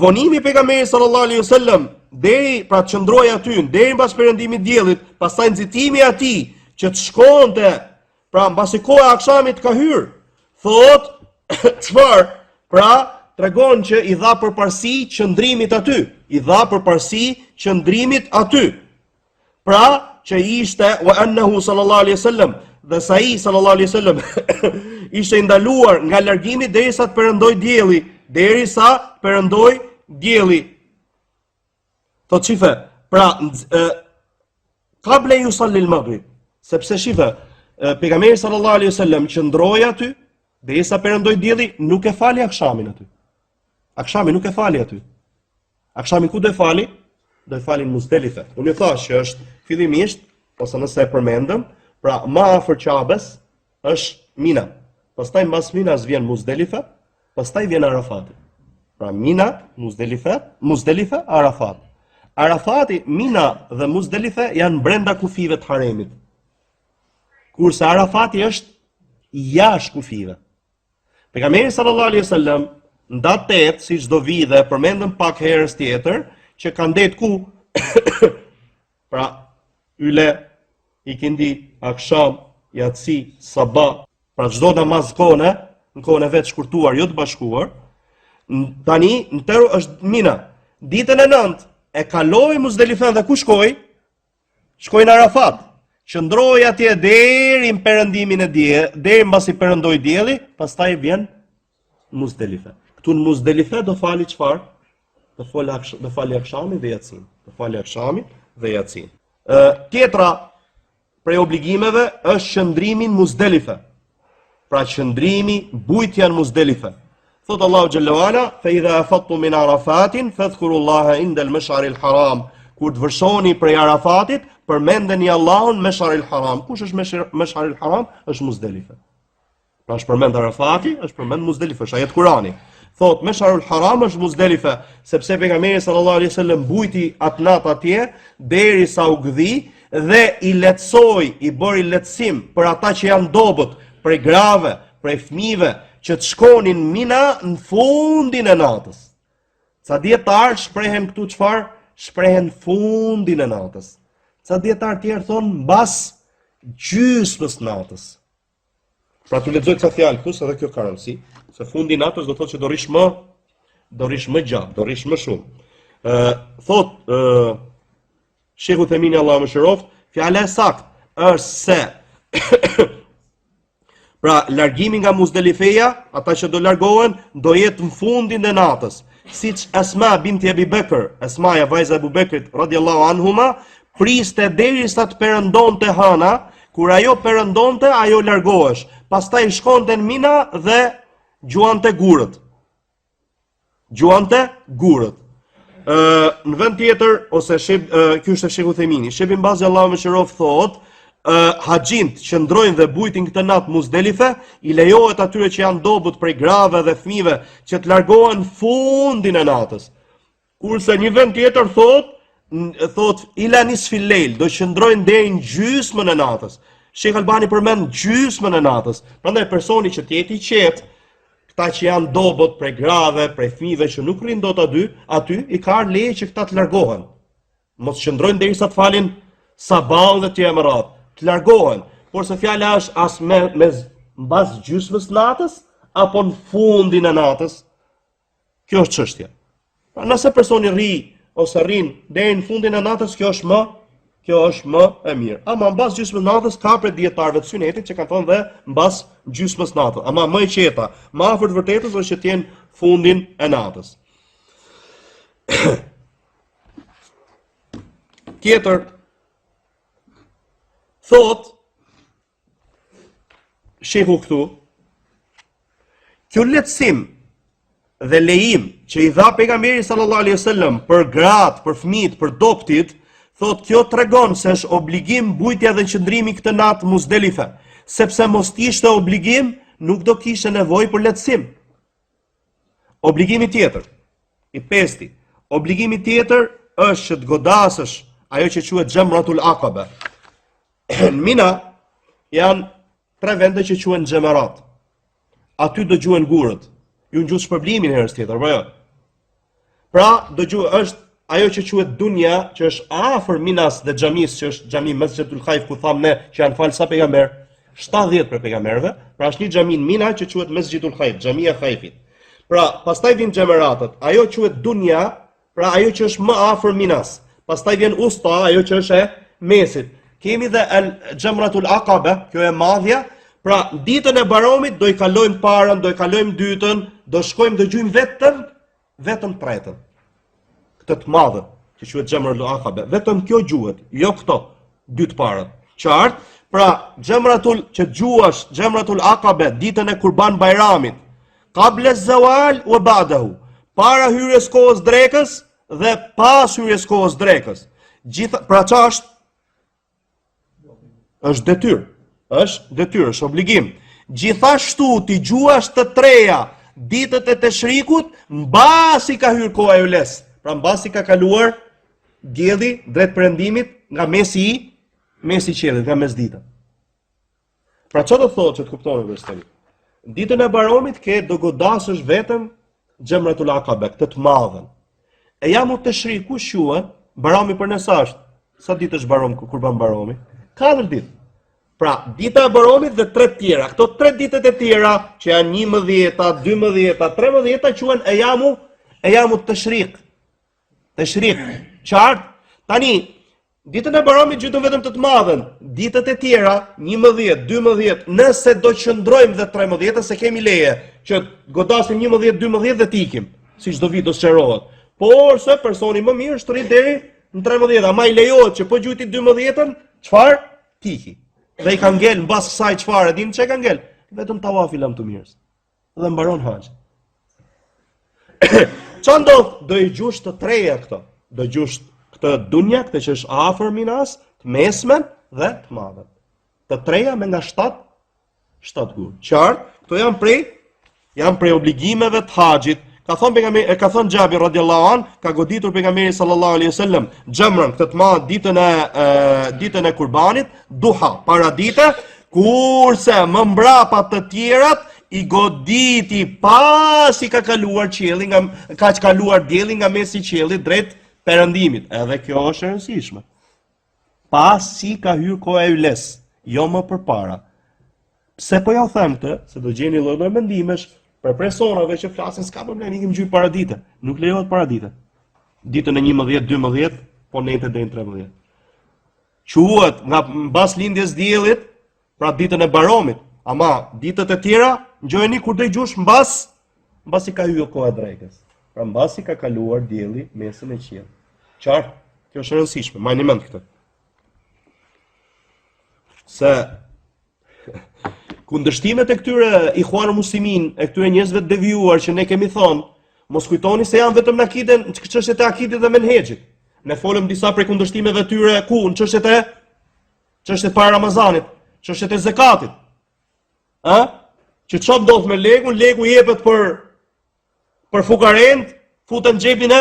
vonimi i pejgamberit sallallahu alaihi wasallam deri pra të qëndroi aty deri mbas perëndimit të diellit, pastaj nxitimi i atij që të shkonte pra mbasi koha e akşamit ka hyrë. Thot çfarë? Pra tregon që i dha përparësi qëndrimit aty, i dha përparësi qëndrimit aty. Pra që ishte wa annahu sallallahu alaihi wasallam, dhe sa i sallallahu alaihi wasallam ishte ndaluar nga largimi derisa të perëndoi dielli, Thot shife, pra qable yusalli al-maghrib, sepse shife, pejgamberi sallallahu alaihi wasallam qëndroi aty derisa perëndoi dielli, nuk e fali akshamin aty. Akshami nuk e fali aty. Akshami ku do e fali? Do e falin Muzdelife. Unë i thash që është fillimisht, ose nëse e përmendëm, pra më afër Qabes është Mina. Pastaj mbas Minas vjen Muzdelife, pastaj vjen Arafati. Pra Mina, Muzdelife, Arafat. Arafati, Mina dhe Muzdelife janë brenda kufive të haremit. Kurse Arafati është jashtë kufive. Pejgamberi sallallahu alaihi wasallam ndatë 8, siç do vi dhe përmendëm pak herës tjetër, që kanë det ku pra yle, ikindi, aksham, yatsi, sabah, pra çdo namaz kone, në kohën e vet shkurtuar, jo të bashkuar. Tani në tërë është Mina. Ditën e 9 e kaloi Muzdelifen dhe ku shkoi? Shkoi në Arafat. Qëndroi atje deri në perëndimin e diellit, deri mbasi perëndoi dielli, pastaj vjen Muzdelife. Këtu në Muzdelife do fali çfarë? Do fali akshamin dhe yatsin. Do fali akshamin dhe yatsin. Tjetra prej obligimeve është qëndrimi në Muzdelife. Pra qëndrimi, bujtja në Muzdelife. Thot Allahu Jalla wala, fa idha afattum min Arafatin fadhkurullaha inda al-mash'aril haram. Kur të vërshoni prej Arafatit, përmendeni Allahun në Mash'aril haram. Kush është Mash'aril haram? Është Muzdelife. Pra është përmend Arafati, është përmend Muzdelife, është ajet Kurani. Thot Mash'aril haram është Muzdelife, sepse pejgamberi sallallahu alaihi wasallam bujti atë natë atje derisa u gdhi dhe i lehtësoi, i bëri lehtësim për ata që janë dobët, prej grave, prej fëmijëve, që të shkonin Mina në fundin e natës. Ca dietar shprehen këtu çfarë? Shprehen fundin e natës. Ca dietar tjerë thonë mbas gjysmës natës. Pra tu lexoj këta fjalë këtu, se edhe kjo ka rëndësi, se fundi i natës do thotë që do rish më gjatë, do rish më shumë. Thot Sheikhu Themini Allahu mëshiroft, fjala e saktë është se pra, largimi nga Muzdelifeja, ata që do largohen, do jetë në fundin e natës. Siç Asma binti Abi Bekr, Asmaja vajza e Abu Bekrit radhiyallahu anhuma, priste derisa të perëndonte hëna, kur ajo perëndonte, ajo largohesh. Pastaj shkonte në Mina dhe gjuante gurët. Në vend tjetër, ose ky është Sheikhu Themini, Sheikh Ibn Bazi Allahu mëshiroft thotë, haxhint që ndrojnë dhe bujtin këtë natë Muzdelife, i lejohet atyre që janë dobët prej grave dhe fëmijëve që të largohen fundin e natës. Kurse një vend tjetër thot ila nisfil leil, do qëndrojnë deri në gjysmën e natës. Sheikh Albani përmend gjysmën e natës. Prandaj personi që të jetë i qetë, këta që janë dobët prej grave, prej fëmijëve që nuk rrin dot aty, i ka leje që këta të largohen. Mos qëndrojnë derisa të falin sabahun dhe të mërat. Të largohen, por se fjala është as me mbas gjysmës natës apo në fundin e natës. Kjo është çështja. Pra nëse personi rri ose rrin deri në fundin e natës, kjo është më e mirë. Ama mbas gjysmës natës ka për dietarëve të sunetit që kanë thonë dhe mbas gjysmës natës. Ama më e qeta, më afër të vërtetës është që të jenë fundin e natës. Tjetër thot shehu këtu, kjo lehtësim dhe lejim që i dha pejgamberi sallallahu alaihi wasallam për gratë, për fëmijët, për dobtit, thot kjo tregon se është obligim bujtja dhe qëndrimi këtë natë Muzdelife, sepse mos ishte obligim, nuk do kishte nevojë për lehtësim. Obligimi tjetër, i pesti, obligimi tjetër është që të godasësh ajo që quhet Xhamratul Aqaba. Në Mina janë 3 vende që quhen xhamarat. Aty do gjuhen gurët. Ju ngjus shpërblimin herës tjetër, apo jo? Pra, është ajo që quhet Dunya, që është afër Minas dhe xhamis, që është xhami Mesjidul Khaif, ku thamë ne që janë fal sa pejgamber, 70 për pejgamberëve, pra është një xhami në Mina që quhet Mesjidul Khaif, xhamia e Khaifit. Pra, pastaj vin xhamaratët. Ajo quhet Dunya, pra ajo që është më afër Minas. Pastaj vjen Usta, ajo që është e mesit. Kemi dhe Xhamratul Aqaba, kjo e madhja, pra ditën e Baromit do i kalojmë parën, do i kalojmë dytën, do shkojmë do gjujmë vetëm tretën. Këtë të madhe, që quhet Xhamratul Aqaba, vetëm kjo gjuhet, jo këto, dy të parët. Qartë, pra që gjuash Xhamratul Aqaba ditën e Kurban Bayramit, qabla zawal wa ba'dahu, para hyrjes kohës drekës dhe pas hyrjes kohës drekës. Pra ç'është? Është detyrë, është obligim. Gjithashtu ti gjuash të treja ditët e Teshrikut mbasi ka hyrë koha e ules. Pra mbasi ka kaluar dielli drejt perëndimit nga mesi i qiellit, nga mesdita. Pra çfarë do thotë që të kuptoni vështirë? Ditën e Baramit do godasësh vetëm Xhamratul Aqaba, këtë të madhen. E jamu tashrik kush quhet? Barami për ne sa është? Sa ditë është Baram Kurban Barami? 4 ditë. Pra, dita e Baramit dhe 3 tjera. Këto 3 ditët e tjera që janë 11, 12, 13 quhen e jamu tashrik. Tashrik. Qartë? Tani, ditën e Baramit gjytëm vetëm të madhen. Ditët e tjera, 11, 12, nëse do qëndrojmë dhe 13, se kemi leje që godasim 11, 12 dhe t'ikim, si çdo vit do sqarohet. Por se personi më mirë shtrit deri në 13, ama i lejohet që po gjujti 12-ën, çfarë? Tiki. Dhe i ka ngel mbas kësaj çfarë? Dinë çka ka ngel? Vetëm tawafi lam të mirës. Dhe mbaron haxh. Çfarë ndodh? Do i gjush të treja këto. Do gjush këtë dunja, këtë që është afër minas, të mesmen dhe të madhen. Të treja me nga 7 gur. Qartë, këto janë prej obligimeve të haxhit. Ka thënë Xhabir radhiyallahu an, ka goditur pejgamberi sallallahu alaihi wasallam xhamran këtë të madh ditën e Kurbanit, duha, para dite, kurse më mbrapa të tjerat i goditi pas i ka kaluar qielli ka kaluar dielli nga mesi i qiellit drejt perëndimit. Edhe kjo është e rëndësishme. Pas si ka hyrë koha e yles, jo më përpara. Pse po ja u them këtë? Se do gjeni lloj mendimesh për personave që flasin s'ka problem, ikim gjy para dite. Nuk lejohet para dite. Ditën e 11, 12, po nete deri në 13. Quhet nga mbas lindjes diellit, pra ditën e Baramit. Ama ditët e tjera, ngjojeni kur do i gjush mbas i ka hyrë koha e drekës. Pra mbas i ka kaluar dielli mesin e qiellit. Qartë? Kjo është e rëndësishme, majini mend këtë. Se kundërshtimet e këtyre Ikhwanul Muslimin, e këtyre njerëzve të devijuar që ne kemi thonë, mos kujtoni se janë vetëm në akiden, në çështjet e akidit dhe menhexhit. Ne folëm disa prej kundërshtimeve tyre ku në çështjet para Ramazanit, çështjet e zakatit. Që çfarë ndodh me legun? Legu jepet për fukarent, futen xhepin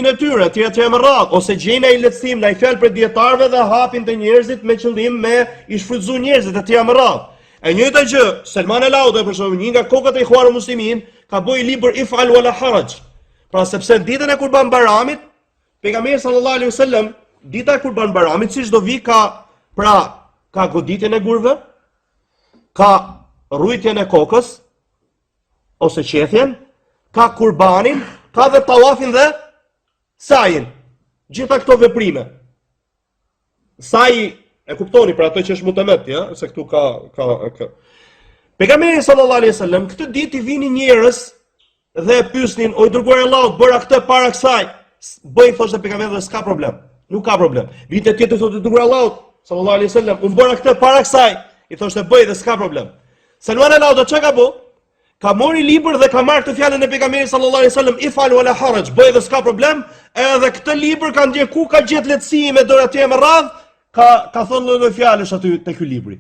e tyre, tjera më radh, ose gjejnë ai lehtësim, ai fjalë për dietarëve dhe hapin të njerëzit me qëllim me i shfrytzuar njerëzit e tjera më radh. E njëjta gjë, Selman el-Auda për shembull, një nga kokët e Ikhwanul Muslimin, ka bëj libër If'al wala haraj. Pra sepse ditën e Kurban Baramit, pejgamberi sallallahu alaihi wasallam, dita e Kurban Baramit si çdo vi ka goditjen e gurve, ka rrujtjen e kokës ose qethjen, ka kurbanin, ka dhe tawafin dhe sajin. Gjitha këto veprime. Saji e kuptoni për ato që është mutemet, ja, se këtu ka. Pejgamberi sallallahu alaihi wasallam këtë ditë i vinin njerëz dhe e pyesnin, o i dërguar i Allahut, bëra këtë para kësaj. Bëj, thoshte pejgamberi, s'ka problem. Nuk ka problem. Vite tjetër thotë i dërguar i Allahut sallallahu alaihi wasallam, unë bëra këtë para kësaj. I thoshte bëj dhe s'ka problem. Selman el-Auda çka ka bë? Ka mori libër dhe ka marrë këtë fjalën e pejgamberit sallallahu alaihi wasallam, ifal wala haraj, bëj dhe s'ka problem. Edhe këtë libër ka ndjer ku ka gjetë lehtësi me dorë atje me radh. Ka thonë lloj fjalësh aty te ky libri.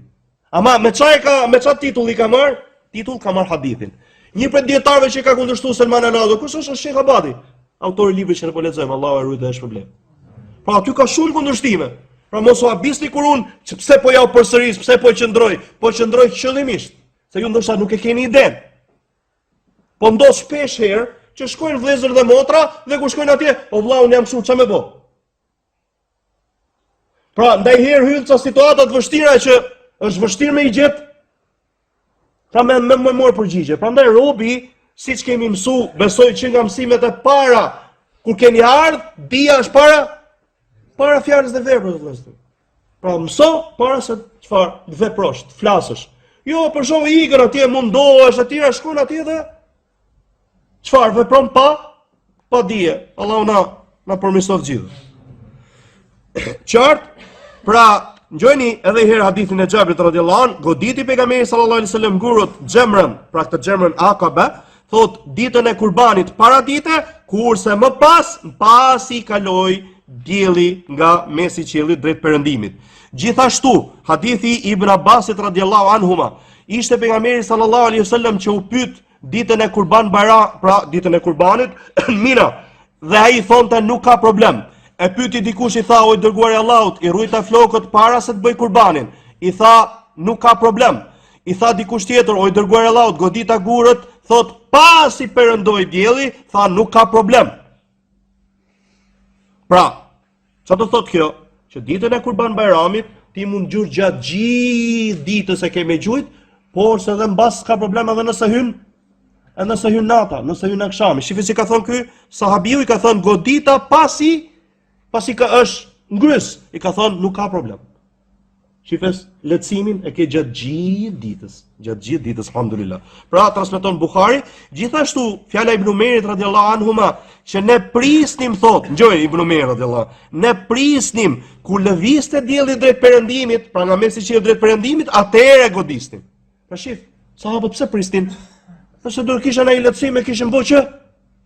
Ama me çfarë titulli ka marr? Titull ka marr hadithin. Një prej dietarëve që ka kundërshtuar Selman el-Auda, kush është Sheikh Abadi, autori i librit që ne po lexojmë, Allahu e ruaj dhe është problem. Pra aty ka shumë kundërshtime. Pra mos u habisni kur unë, pse po ja u përsëris, pse po qëndroj qëllimisht, se ju ndoshta nuk e keni iden. Po ndodh shpesh herë që shkojnë vëllezër dhe motra dhe kur shkojnë atje, o vlla, unë jam kështu, ç'a më bë? Pra, ndaj herë hyn ca situata të vështira që është vështirë me i gjet. Pra me morë përgjigje. Prandaj robi, siç kemi mësu, besoj që nga mësimet e para, kur keni ardh, dia është para fjalës dhe veprës vëllezër. Pra mëso para se çfarë veprosh, të flasësh. Jo, për shkak ikën atje mundohesh, atje shkon atje dhe çfarë vepron pa dije. Allahu na përmirësoj gjithë. Qartë? Pra, ngjojeni edhe herë hadithin e Xhabrit radhiyallahu an, goditi pejgamberi sallallahu alaihi wasallam gurët xhamran, pra këtë xhamran Aqaba, thot ditën e Kurbanit para dite, kurse më pas i kaloi dielli nga mesi i qiellit drejt perëndimit. Gjithashtu, hadithi i Ibn Abbasit radhiyallahu anhuma, ishte pejgamberi sallallahu alaihi wasallam që u pyet ditën e ditën e Kurbanit Mina, dhe ai thonte nuk ka problem. E pyeti dikush, i tha, o i dërguari i Allahut, i rujta flokët para se të bëj kurbanin. I tha, nuk ka problem. I tha dikush tjetër, o i dërguar i Allahut, godita gurët, thot pasi perëndoi dielli, tha nuk ka problem. Pra, çfarë do thot kjo? Që ditën e Kurban Bayramit ti mund gjur gjatë gjithë ditës e ke me gjujt, por se dhe mbas ka problem edhe nëse hyn nata, nëse hyn akşami. Shifi si ka thonë ky sahabiu, i ka thonë godita pasi ka është ngrys, i ka thonë nuk ka problem. Shifes, lehtësimin e ke gjatë gjithë ditës, alhamdulillah. Pra, transmeton Buhari, gjithashtu, fjala Ibn Umerit radiallahu anhuma, që ne prisnim, thot, ngjoj Ibn Umerit radiallahu, ne prisnim, kur lëviste dielli drejt perëndimit, pra nga mesi qiellit drejt perëndimit, atëherë godisnim. Pra shif, sahabët pse prisnin? Nëse do kishin ai lehtësim e kishin bërë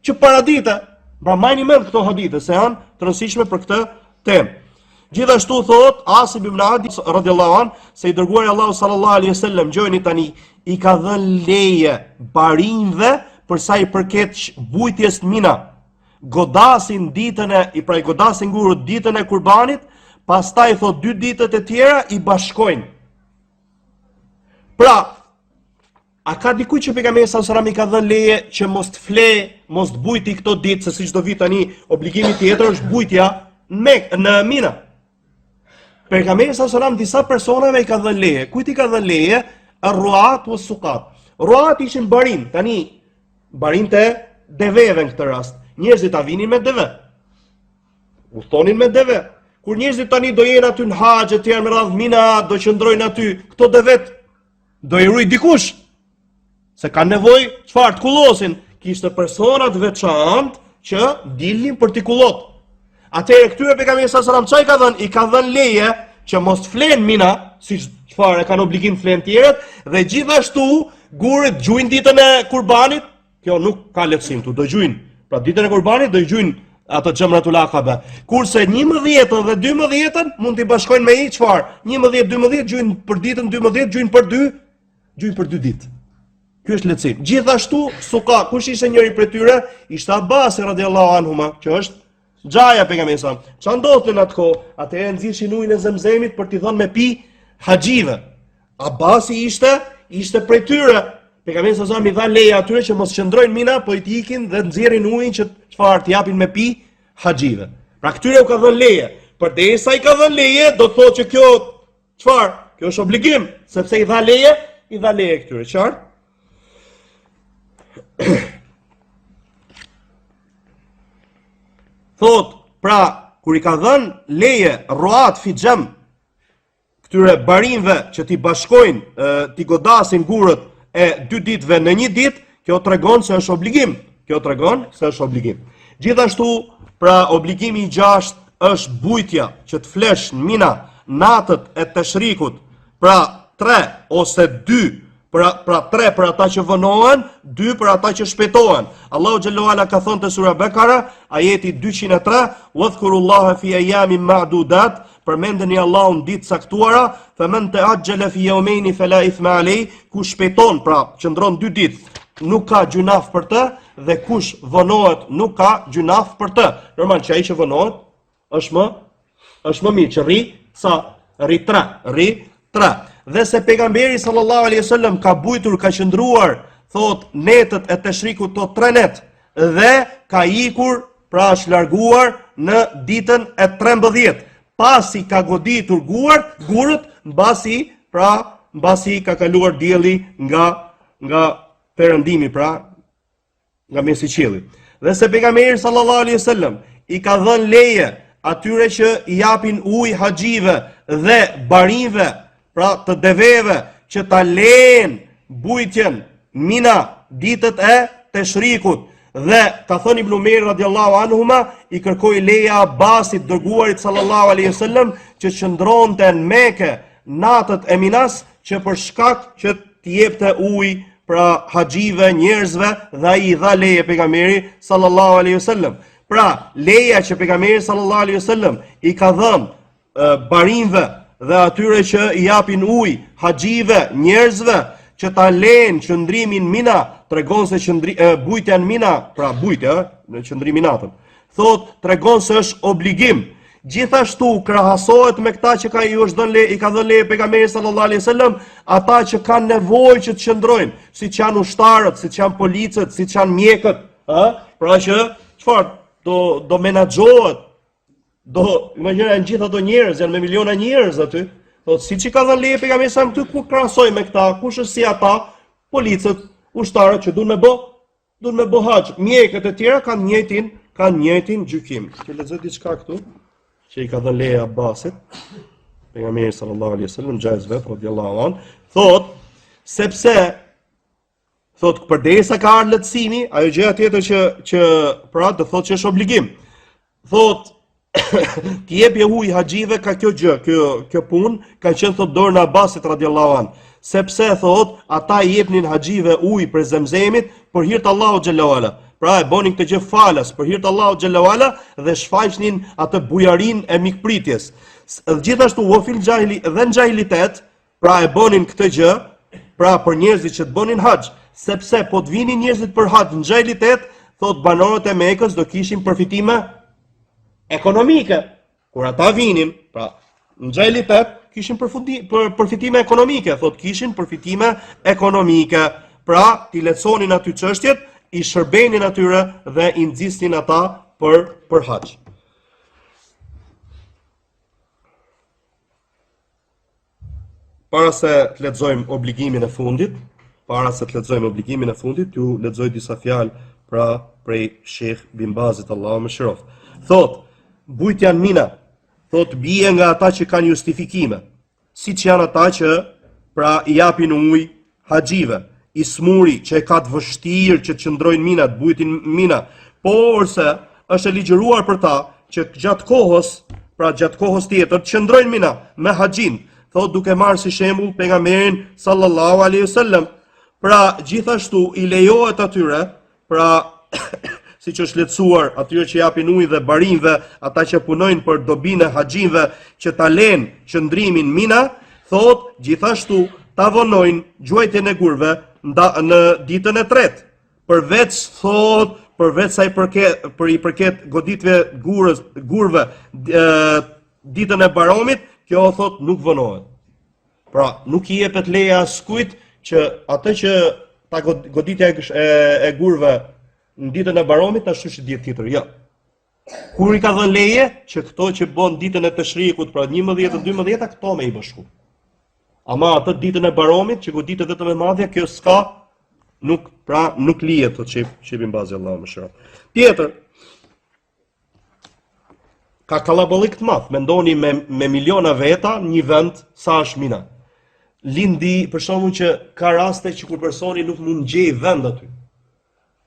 që paradite. Pra majni mend këto hadithe, se janë të rëndësishme për këtë temë. Gjithashtu thot Asim ibn Adi radhiyallahu an, se i dërguari Allahu sallallahu alaihi wasallam, gjojeni tani, i ka dhënë leje barinjve për sa i përket bujtjes Mina. Godasin godasin gurët ditën e Kurbanit, pastaj thot 2 ditët e tjera i bashkojnë. Pra, a ka dikuj që pejgamberi sallallahu alaihi wasallam i ka dhënë leje që mos bujti këto ditë, se siç do vi tani obligimi tjetër është bujtja në Mina. Pejgamberi sallallahu alaihi wasallam disa personave i ka dhënë leje. Kujt i ka dhënë leje? Ar-ruat was suqat. Ruat ishin barin, tani barinte deveve në këtë rast. Njerëzit ta vinin me deve. Udhtonin me deve. Kur njerëzit tani do jenë aty në haxh të janë me radh Mina, do qëndrojnë aty, këto devet do i ruaj dikush. Se kanë nevojë çfarë të kullosin. Kishte persona të veçantë që dilnin për t'i kullot. Atëherë këtyre pejgamberi sallallahu alajhi wasallam çai ka dhënë, i ka dhënë leje që mos flen Mina, siç çfarë kanë obligim flen tjerët, dhe gjithashtu gurët gjujnë ditën e Kurbanit, kjo nuk ka lehtësim, do gjujnë. Pra ditën e Kurbanit do gjujnë ato Xhamratul Aqaba. Kurse 11-ën dhe 12-ën mund t'i bashkojnë me i çfarë? 11-12 gjujnë për ditën, 12 gjujnë për 2 ditë. Ky është lehtësim. Gjithashtu suka, kush ishte njëri prej tyre? Ishte Abbasi radhiyallahu anhuma, që është xhaja pejgamberit sa. Çfarë ndodhte në atë kohë? Atëherë nxirrshin ujin e Zemzemit për t'i dhënë me pi haxhive. Abbasi ishte prej tyre. Pejgamberi sa i dha leje atyre që mos qëndrojnë Mina, po i ikin dhe nxjerrin ujin që çfarë t'i japin me pi haxhive. Pra këtyre u ka dhënë leje. Përderisa i ka dhënë leje, do të thotë që kjo çfarë? Kjo është obligim, sepse i dha leje këtyre, qartë? Thot, pra, kur i ka dhënë leje ruat fi xham këtyre barinve që t'i bashkojnë, t'i godasin gurët e 2 ditëve në 1 ditë, kjo tregon se është obligim. Gjithashtu, pra, obligimi i 6 është bujtja që të flesh në Mina natët e Teshrikut, pra 3 ose 2. Pra 3 për ata që vënohen, 2 për ata që shpejtohen. Allahu xhallahu ala ka thënë te sura Bekara, ajeti 203, "Wadhkurullaha fi ayamin ma'dudat", përmendeni Allahun ditë caktuara, "Faman ta'ajjala fi yawmayn fala ithma alayh", ku shpejton, pra qëndron 2 ditë, nuk ka gjunaf për të, dhe kush vonohet nuk ka gjunaf për të. Normal që ai që vonohet është më mirë që rri 3. Dhe se pejgamberi sallallahu alaihi wasallam ka bujtur, ka qëndruar, thot netët e Teshrikut, thot 3 net, dhe ka ikur, pra është larguar në ditën e 13, pasi ka goditur gurët, mbasi ka kaluar dielli nga perëndimi, pra nga mesi i qiellit. Dhe se pejgamberi sallallahu alaihi wasallam i ka dhënë leje atyre që i japin ujë haxhive dhe barinve, pra të deveve, që ta lejnë bujtjen Mina ditët e Teshrikut. Dhe ka thënë Ibn Umer radiallahu anhuma, i kërkoi leja Abbasit, dërguarit sallallahu alaihi wasallam, që qëndronte në Mekë natët e Minas, që për shkak që t'i jepte ujë pra haxhive, njerëzve, dhe ai i dha leje pejgamberi sallallahu alaihi wasallam. Pra leja që pejgamberi sallallahu alaihi wasallam i ka dhënë barinve dhe atyre që i japin ujë haxhive, njerëzve, që ta lejnë qëndrimin Mina, tregon se bujtja në Mina, pra bujtja në qëndrimin natën, thot tregon se është obligim. Gjithashtu krahasohet me këta që i ka dhënë leje pejgamberi sallallahu alaihi wasallam, ata që kanë nevojë që të qëndrojnë, siç janë ushtarët, siç janë policët, siç janë mjekët, pra që çfarë do menaxhohet. Imagjinojeni gjithë ato njerëz, janë me miliona njerëz aty. Thotë siç i ka dhënë leje pejgamberi sa këtu ku krahasoj me këta, kush është si ata, policët, ushtarët që duan me bë haxh. Mjekët e tjera kanë njëjtin gjykim. Ti lexoj diçka këtu që i ka dhënë leje Abbasit, pejgamberi sallallahu alaihi wasallam, Xhaiz vet radhiyallahu an, thotë sepse thotë përderisa ka ardhur lehtësimi, ajo gjëja tjetër që pra do thotë që është obligim. Thotë ti jep ujë haxhive ka kjo gjë, kjo punë ka qenë thotë dorën e Abbasit radhiyallahu an, sepse thotë ata i jepnin haxhive ujë për Zemzemit për hir të Allahut xhallahu ala. Pra e bonin këtë gjë falas për hir të Allahut xhallahu ala dhe shfaqnin atë bujarin e mikpritjes. Gjithashtu wafil xahili dhe në xahilitet, pra e bonin këtë gjë, pra për njerëzit që të bonin haxh, sepse po të vinin njerëzit për haxh në xahilitet, thotë banorët e Mekës do kishin përfitime ekonomike. Kur ata vinin, pra në xahilitet kishin përfitime ekonomike, thotë kishin përfitime ekonomike. Pra ti lehtësonin aty çështjet, i shërbenin atyre dhe i nxisnin ata për haxh. Para se të lexojmë obligimin e fundit, ju lexoj disa fjalë pra prej Sheikh Bin Bazit, Allahu më shëroft. Thot, bujtja në mina, thot bie nga ata që kanë justifikime, siç janë ata që pra i japin ujë haxhive, i smuri që e ka të vështirë që të qëndrojnë mina, të bujtin mina, por se është e ligjëruar për ta që gjatë kohës tjetër të qëndrojnë mina me haxhin, thot duke marrë si shembull pejgamberin sallallahu alaihi wasallam. Pra gjithashtu i lejohet atyre, pra siç është lehtësuar atyre që japin ujë dhe barinëve, ata që punojnë për dobinë e haxhinëve që ta lënë qëndrimin mina, thot gjithashtu ta vonojnë gjuajtjen e gurve në ditën e tretë. Përveç sa i përket goditjeve gurve ditën e Baromit, kjo thot nuk vonohet. Pra nuk i jepet leja askujt që atë që ta goditja e gurve në ditën e Baromit ta shtysh ditë tjetër, jo. Kur i ka dhënë leje që këto që bën ditën e Teshrikut, pra 11-12, këto me i bashku. Ama atë ditën e Baromit që goditet vetëm e madhja, kjo s'ka, nuk lihet të çepin bazë Allahu më shëroft. Tjetër, ka kallabollik të madh, mendoni me miliona veta një vend sa është mina. Lindi për shkakun që ka raste që kur personi nuk mund gjej vend aty.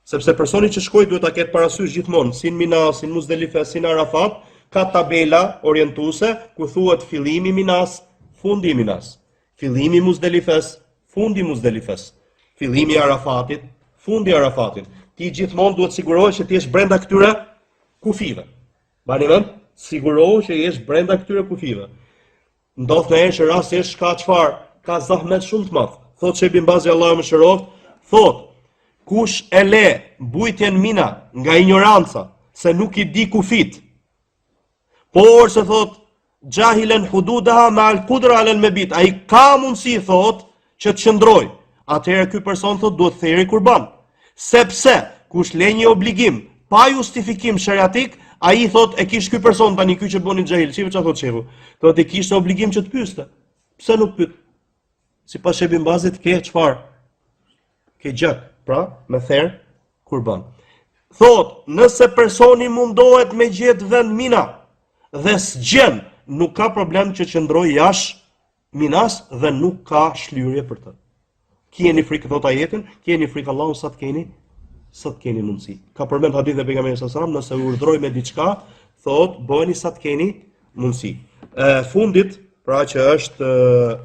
Sepse personi që shkoi duhet ta ketë parasysh gjithmonë, si në Mina, si në Muzdelife, si në Arafat, ka tabela orientuese ku thuhet fillimi Minas, fundi Minas. Fillimi Muzdelifes, fundi Muzdelifes. Fillimi Arafatit, fundi Arafatit. Ti gjithmonë duhet sigurohesh që ti je brenda këtyre kufive. Bani mend, sigurohesh që je brenda këtyre kufive. Ndodh në që rasti është ka zahmet shumë të madh. Thotë Sheikh Bin Bazi Allahu më shëroft, thotë kush e le bujtjen mina nga ignoranca se nuk i di kufit, por se thot jahilen hududaha ma al qudra ala al mabit, ai ka mundsi thot që të qëndroj, atëherë ky person thot duhet theri kurban, sepse kush le një obligim pa justifikim shariatik, ai thot e kish ky person tani ky që bëni xahil, çive çfarë thot shehu, thot e kishte obligim që të pyeste, pse nuk pyet? Sipas Sheikh Bin Bazit ke çfarë? Ke gjak, pra me therr kurban. Thot, nëse personi mundohet me gjetë vend mina dhe s'gjen, nuk ka problem që qëndroj jashtë minas dhe nuk ka shlyrje për të. Keni frikë, thot ajetin, keni frikë Allahun sa të keni mundësi. Ka përmend hadith e pejgamberit sallallahu alajhi wasallam, nëse urdhroj me diçka, thot bëheni sa të keni mundësi. Fundit, pra që është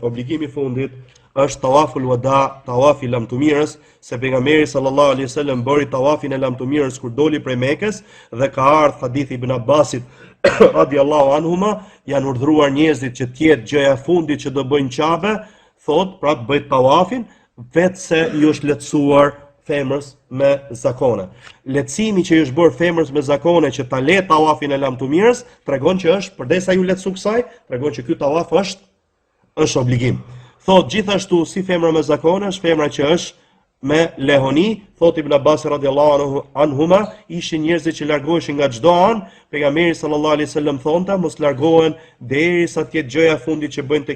obligimi fundit, është tawaful wada, tawafi lam të mirës, se pejgamberi sallallahu alaihi wasallam bëri tawafin e lam të mirës kur doli prej Mekës dhe ka ardhur hadithi Ibn Abbasit radiallahu anhuma, janë urdhëruar njerëzit që të jetë gjëja e fundit që do bëjnë Qabe, thot, pra të bëjnë tawafin, vetë se i është lehtësuar, femrës me zakone. Lehtësimi që i është bërë femrës me zakone që ta le tawafin e lamtumirës, tregon që është, përdesa ju lehtësu kësaj, tregon që ky tawaf është obligim. Thot gjithashtu si femra me zakone është femra që është me lehoni, thot Ibn Abbas radhiyallahu anhuma, ishin njerëzit që largoheshin nga çdo anë, pejgamberi sallallahu alaihi wasallam thonte mos largohen derisa të jetë gjëja e fundit që bëjnë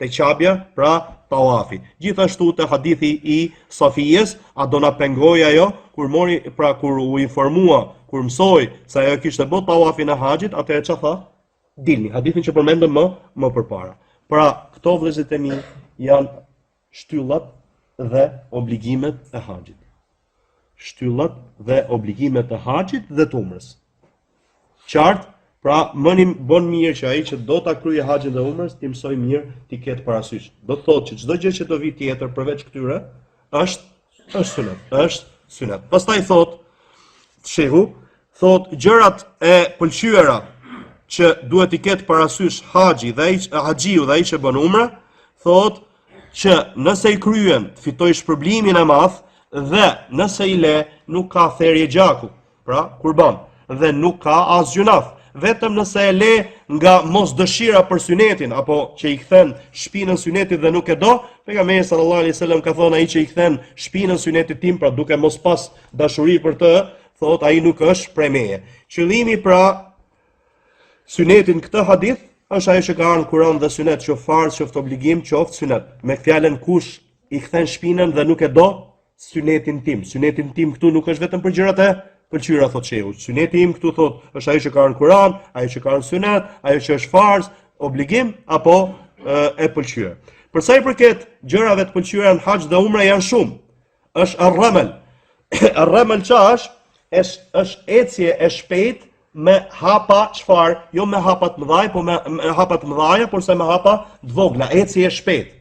te qabja, pra tawafi. Gjithashtu te hadithi i Safijes, a do na pengoj ajo kur u informua, kur mësoi se ajo kishte bërë tawafin e haxhit, atëherë çfarë tha? Dilni, hadithin që përmendëm më përpara. Pra, këto vëllezërit e mi janë shtyllat dhe obligimet e haxhit. Shtyllat dhe obligimet e haxhit dhe të umrës. Qartë, pra bën mirë që ai që do ta kryejë haxhin dhe umrës, ti mësoj mirë, ti ketë parasysh. Do të thotë që çdo gjë që do vi tjetër përveç këtyre është sunet. Pastaj thotë shehu, thotë gjërat e pëlqyera që duhet i ketë parasysh haxhiu dhe ai që bën umrë, thotë që nëse i kryen të fitoj shpërblimin e madh dhe nëse i le nuk ka therrje gjaku, pra kurban, dhe nuk ka as gjunaf, vetëm nëse e le nga mos dëshira për synetin apo që i kthen shpinën synetit dhe nuk e do, pejgamberi sallallahu alaihi wasallam ka thënë ai që i kthen shpinën synetit tim, pra duke mos pas dashuri për të, thotë ai nuk është prej meje. Qëllimi pra synetin këtë hadith është ajo që ka ardhur Kur'an dhe sunet, qoftë farz, qoftë obligim, qoftë sunet. Me fjalën kush i kthen shpinën dhe nuk e do synetin tim. Synetin tim këtu nuk është vetëm për gjërat e pëlqyera, thotë shehu. Syneti im këtu thotë është ajo që ka ardhur Kur'an, ajo që ka ardhur sunet, ajo që është farz, obligim apo e pëlqyer. Për sa i përket gjërave të pëlqyera në haxh dhe umra janë shumë. Është ar-ramal. Ar-ramal ç'ash? Është ecje e shpejtë me hapa çfarë? Jo me hapa të mëdha, po me hapa të mëdha, por se me hapa të vogla, ecje e shpejtë.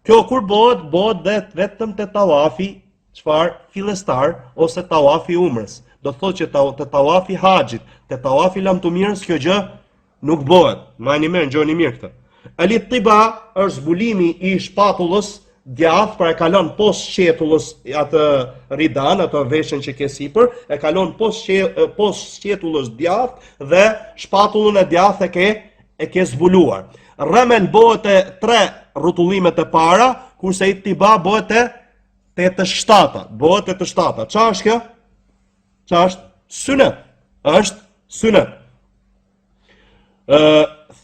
Kjo kur bëhet vetëm te tawafi, çfarë? Fillestar ose tawafi umrës. Do thotë që te tawafi haxhit, te tawafi lamtumirës kjo gjë nuk bëhet. Mbani mirë, ngjoni mirë këtë. Al-ittiba është zbulimi i shpatullës djathtë, pra e kalon poshtë shqetullës atë ridan, atë veshën që ke sipër, e kalon poshtë shqetullës djathtë dhe shpatullën e djathtë e ke zbuluar. Ramel bëhet e 3 rrotullimet e para, kurse ittiba bëhet e të shtata. Bëhet e të shtata. Çfarë është kjo? Çfarë është? Sunet. Është sunet.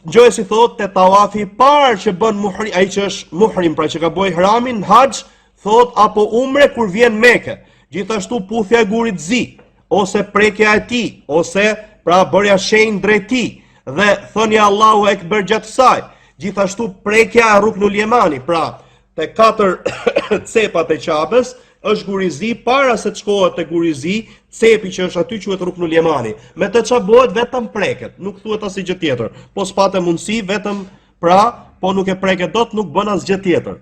Gjoj si thot te tawafi parë që bën muhrim, ai që është muhrim, pra që ka bëj hramin haxh, thot apo umre kur vjen Mekë. Gjithashtu puthja e gurit zi, ose prekja e tij, ose pra bërja shenjë drejt tij dhe thënia Allahu Ekber gjatë saj. Gjithashtu prekja e Ruknul Yemani, pra te 4 cepat e Qabes është gurizi para se të shkohet te gurizi, cepi që është aty quhet Ruknul Yemani. Me të çfarë bëhet vetëm preket, nuk thuhet asnjë gjë tjetër. Po s'patë mundësi vetëm pra, po nuk e preket dot, nuk bën asgjë tjetër.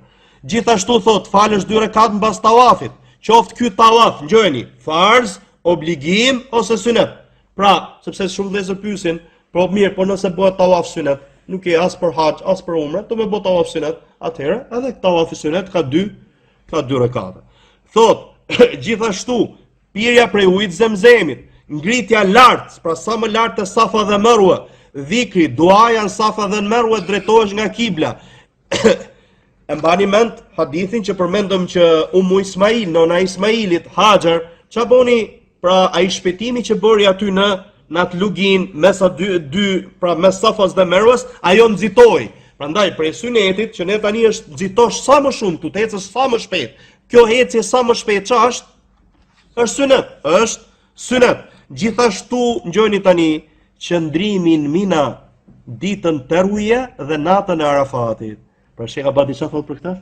Gjithashtu thot falësh 2 rekat mbas tawafit. Qoftë ky tawaf, ngjojeni, farz, obligim ose sunet. Pra, sepse shumë vëllezër pyesin, po mirë, po nëse bëhet tawaf sunet, nuk e as për haxh, as për umre, do më bëj tawaf sunet, atëherë edhe tawafi sunet ka 2 rekate. Thot, gjithashtu, pirja prej ujit zemzemit, ngritja lart, pra sa më lart te Safa dhe Marwa, dhikri, duaja në Safa dhe në Marwa drejtohesh nga kibla. E mbani mend hadithin që përmendëm që Ismail, nona Ismailit, Haxher, ç'a boni, pra ai shpejtimi që bëri aty në atë lugin mes pra mes Safas dhe Marwas, ajo nxitoi. Prandaj prej sunetit që ne tani është nxitosh sa më shumë, tu të ecësh sa më shpejt. Kjo ecje sa më shpejt ç'a është? Është sunet, është sunet. Gjithashtu ngjojeni tani qëndrimi në Mina ditën Terwije dhe natën e Arafatit. Pra Sheikh Abadi çfarë thot për këtë?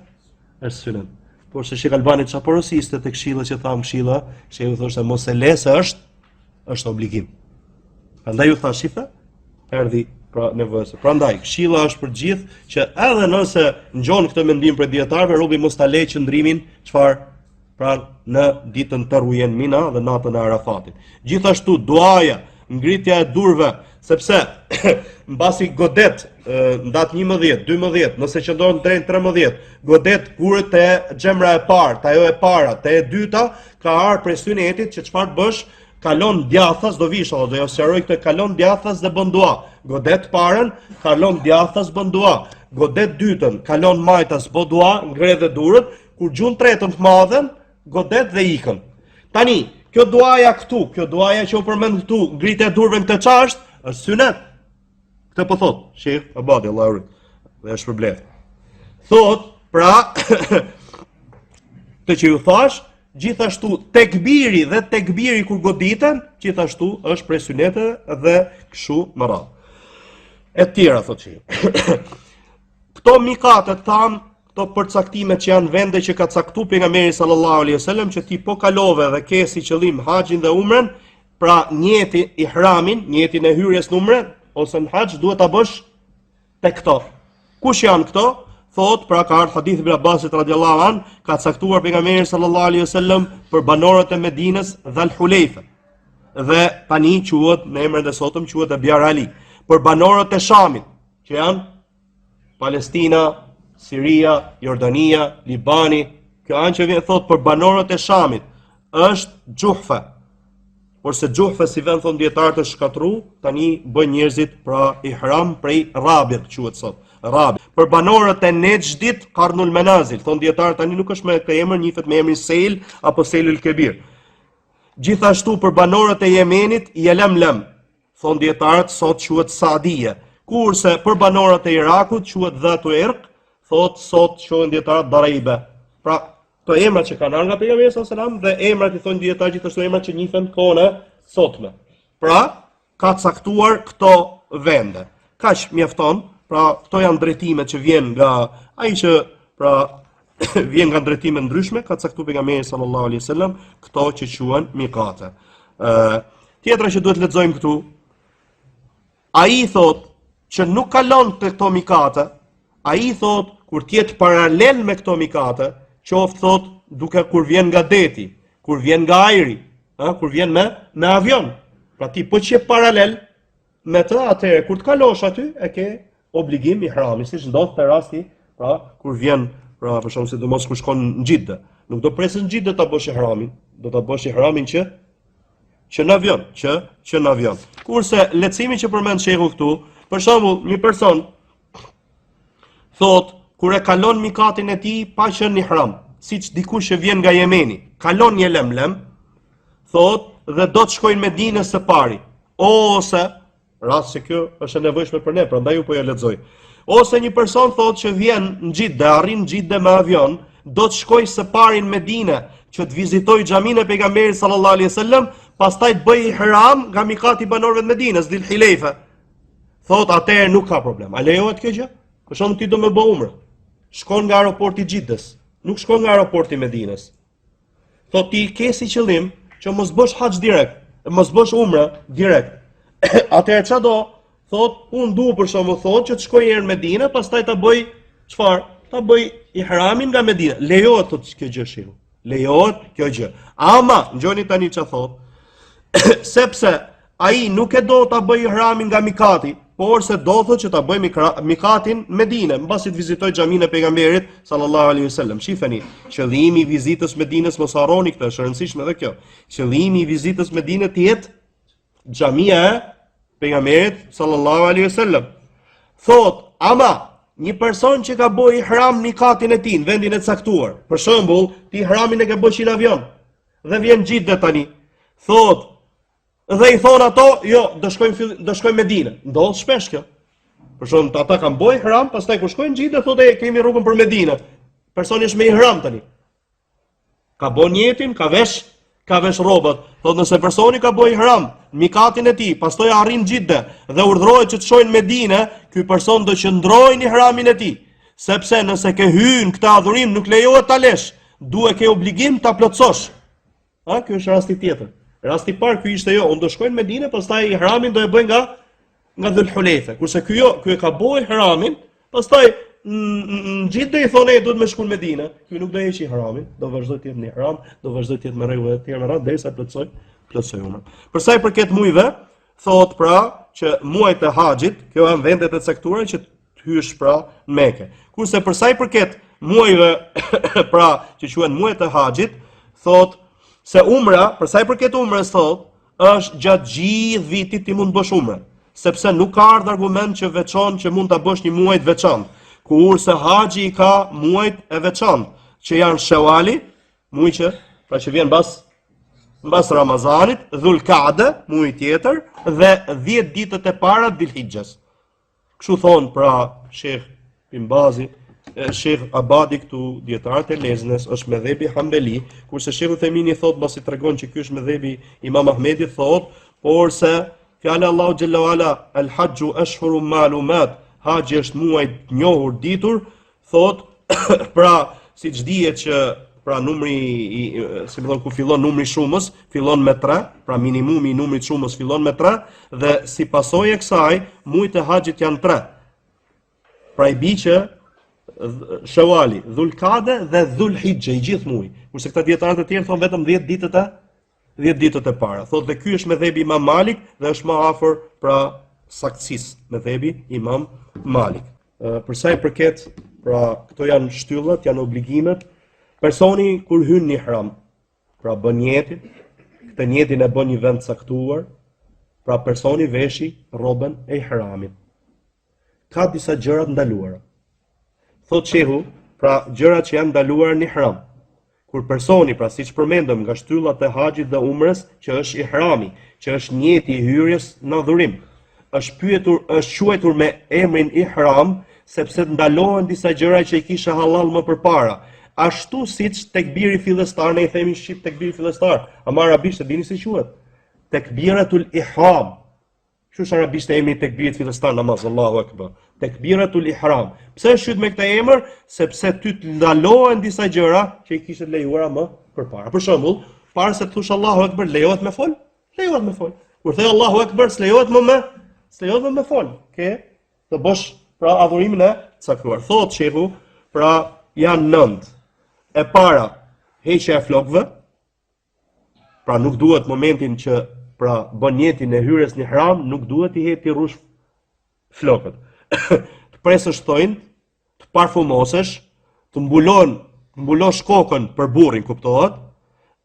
Është sunet. Por se Sheikh Albani çfarë porosiste te këshilla që tham këshilla, Sheikhu thoshte mos e le se është obligim. Prandaj u thash shifta, erdhi pra nevojëse. Prandaj këshilla është për gjithë që edhe nëse ngjon këtë mendim për dietarëve, robi mos ta lej qëndrimin çfarë pra në ditën Terwije në Mina dhe natën e Arafatit. Gjithashtu duaja, ngritja e durve Sepse mbasi godet ndat 11, 12, nëse qëndron deri në 13, godet kur te xhemra e parë, te ajo e para, te e dyta, ka ardhur prej synetit që çfarë bësh, kalon djathas, do vish, do jo sqaroj këtë, kalon djathas dhe bën dua. Godet parën, kalon djathas, bën dua. Godet dytën, kalon majtas, bën dua, ngre dhe durët, kur gjun tretën të madhen, godet dhe ikën. Tani, kjo duaja këtu, kjo duaja që u përmend këtu, ngritja e durëve në këtë çast, është synet. Këtë po thot, Sheh Abadi Allahu dhe është përbleft. Thot, pra, të që ju thash, gjithashtu tekbiri dhe tekbiri kur goditen, gjithashtu është prej syneteve dhe kështu me radhë. E tjera thot Sheh. Këto mikatet thamë, këto përcaktimet që janë vende që ka caktuar pejgamberi sallallahu alaihi wasallam që ti po kalove dhe ke si qëllim haxhin dhe umren, pra njeti ihramin, njetin e hyrjes në umre ose në haxh duhet ta bësh te këto. Kush janë këto? Thot, pra ka ardhur hadithi ibn Abbasit radhiyallahu an, ka caktuar pejgamberi sallallahu alaihi wasallam për banorët e Medinës Dhul Hulejfa. Dhe tani quhet me emrin e sotëm quhet Abjar Ali. Për banorët e Shamit, që janë Palestina, Siria, Jordania, Libani, kjo anë që vjen thot për banorët e Shamit, është Gjuhfa. Porse Gjuhfa si vend thon dietar të shkatru, tani bën njerëzit pra ihram prej Rabit quhet sot. Rabi. Për banorët e Nejdit, Qarnul Manazil, thon dietar tani nuk është me këtë emër, njihet me emrin Seil apo Seilul Kebir. Gjithashtu për banorët e Yemenit, Yalamlam, thon dietarët sot quhet Saadia. Kurse për banorët e Irakut quhet Dhatu Irq, thot sot quhen dietarët Daraiba. Pra, to emrat që kanë ardhur nga pejgamberi sallallahu alajhi wasallam dhe emrat i thonë dietarë gjithashtu emrat që njihen kohën e sotme. Pra, ka caktuar këto vende. Kaq mjafton, pra këto janë drejtimet që vjen nga ai që pra vjen nga drejtime ndryshme, ka caktuar pejgamberi sallallahu alajhi wasallam këto që quhen mikate. Tjetra që duhet lexojmë këtu, ai thot që nuk kalon te këto mikate, ai thot kur tjetë paralel me këto mikate, qoftë thot duke kur vjen nga deti, kur vjen nga ajri, kur vjen me avion. Pra ti po që paralel me të, atëherë kur të kalosh aty e ke obligim ihrami, siç ndodh te rasti, pra kur vjen, pra për shkak se domos kur shkon në Xhidë, nuk do presësh në Xhidë ta bësh ihramin, do ta bësh ihramin që në avion, që në avion. Kurse lehtësimi që përmend shehu këtu, për shembull, një person thot kur e kalon mikatin e tij pa qenë në ihram, siç dikush që vjen nga Jemeni, kalon një lemlem, thot dhe do të shkojnë në Medinë së pari, ose rast se kjo është e nevojshme për ne, prandaj ju po ja lexoj. Ose një person thot që vjen në Xhidë, arrin në Xhidë me avion, do të shkojë së pari në Medinë që të vizitojë xhaminë e pejgamberit sallallahu alaihi wasallam, pastaj të bëjë ihram nga mikati i banorëve të Medinës, Dhul Hulejfa. Thot atëherë nuk ka problem. A lejohet kjo gjë? Për shembull ti do më bë umrë. Shkon nga aeroporti i Xhidës, nuk shkon nga aeroporti i Medinës. Thot ti ke si qëllim që mos bësh haxh direkt, mos bësh umrë direkt. Atëherë çfarë do? Thot, unë dua për shembull thot që të shkoj herë në Medinë, pastaj ta bëj çfarë? Ta bëj ihramin nga Medina. Lejohet thot kjo gjë shiu. Lejohet kjo gjë. Ama, ngjoni tani çfarë thot? Sepse ai nuk e do ta bëj ihramin nga mikati, por se do thot që ta bëj mikatin në Medinë, mbasi të vizitoj xhaminë e pejgamberit sallallahu alaihi wasallam. Shifeni, qëllimi i vizitës në Medinës mos harroni këtë, është e rëndësishme edhe kjo. Qëllimi i vizitës në Medinë të jetë xhamia e pejgamberit sallallahu alaihi wasallam. Thot, ama një person që ka bëj ihram mikatin e tij në vendin e caktuar, për shembull, ti ihramin e ke bësh në avion dhe vjen Xhidë tani. Thot, dhe i thon ato, jo, do shkojmë Medinë. Ndodh shpesh kjo. Për shembull, ata kanë bëj ihram, pastaj kur shkojnë Xhidë thotë kemi rrugën për Medinë. Personi është me ihram tani. Ka bën jetin, ka vesh rrobat. Thotë nëse personi ka bëj ihram mikatin e tij, pastaj arrin Xhidë dhe urdhërohet që të shkojnë në Medinë, ky person do qëndrojë në ihramin e tij, sepse nëse ke hyrë këtë adhurim nuk lejohet ta lesh, duhet ke obligim ta plotësosh. Ky është rasti tjetër. Rasti i parë ky ishte jo, unë do shkoj në Medinë, pastaj ihramin do e bëj nga Dhul Hulejfa. Kurse ky jo, ky e ka bëj ihramin, pastaj në Xhidë i thonë duhet më shkon në Medinë. Ky nuk do heqë ihramin, do vazhdoj të jetë në ihram, do vazhdoj të jetë me rregulla të tjera me radhë derisa plotësoj umrën. Për sa i përket mujve, thot pra që muajt e haxhit, kjo janë vendet e caktuara që të hysh pra në Mekë. Kurse për sa i përket muajve pra që quhen muajt e haxhit, thot se umra, për sa i përket umrës thot, është gjatë gjithë vitit ti mund të bësh umrë, sepse nuk ka ardhur argument që veçon që mund ta bësh një muaj të veçantë. Kurse haxhi i ka muajt e veçantë, që janë Shawali, muaj që pra që vjen mbas Ramazanit, Dhul-Qa'da, muaj tjetër, dhe 10 ditët e para të Dhul-Hijjes. Kështu thon pra Sheh Bin Bazi, Sheh Abadi këtu dietarët e Leznes është medhebi Hambeli, kurse Shehu Themini thot pasi tregon që ky është medhebi Imam Ahmedit thot, por se fjala Allahu xhalla wala al-hajju ashhurun ma'lumat, haxhi është muaj i njohur ditur, thot pra siç dihet që pra numri si më thon ku fillon numri i shumës, fillon me 3, pra minimumi i numrit të shumës fillon me 3 dhe si pasojë e kësaj muajt e haxhit janë 3. Pra i bi që Shawali, Dhul-Qa'da dhe Dhul-Hijja i gjithë muaj. Kurse këta dietarë të tjerë thon vetëm 10 ditët e para. Thotë dhe ky është medhebi Imam Malik dhe është më afër pra saktësisë medhebi Imam Malik. Për sa i përket pra këto janë shtyllat, janë obligimet. Personi kur hyn në ihram, pra bën njetin, këtë njetin e bën një vend caktuar, pra personi veshi rrobën e ihramit. Ka disa gjëra të ndaluara. Thot Shehu, pra gjërat që janë ndaluara në ihram. Kur personi, pra siç përmendëm nga shtyllat e haxhit dhe umrës, që është ihrami, që është njeti i hyrjes në adhurim, është quajtur me emrin ihram, sepse ndalohen disa gjëra që i kisha halal më përpara. Ashtu siç tekbiri fillestar, ne i themi shqip tekbiri fillestar, ama arabisht e dini si quhet? Tekbiratul ihram. Kështu është arabisht emri i tekbirit fillestar namaz, Allahu akbar. Tekbiratul ihram. Pse është shqyt me këtë emër? Sepse ty të ndalohen disa gjëra që i kishe lejuara më përpara. Për shembull, para se të thush Allahu akbar, lejohet me fol? Lejohet me fol. Kur thej Allahu akbar, s'lejohet më me fol. Ke të bësh pra adhurimin e caktuar. Thot Shehu, pra janë 9. E para, heqja e flokëve, pra nuk duhet momentin që pra bën njetin e hyrjes në ihram, nuk duhet i heti rrush flokët. Të presësh thojnë, të parfumosesh, të mbulosh kokën për burrin, kuptohet.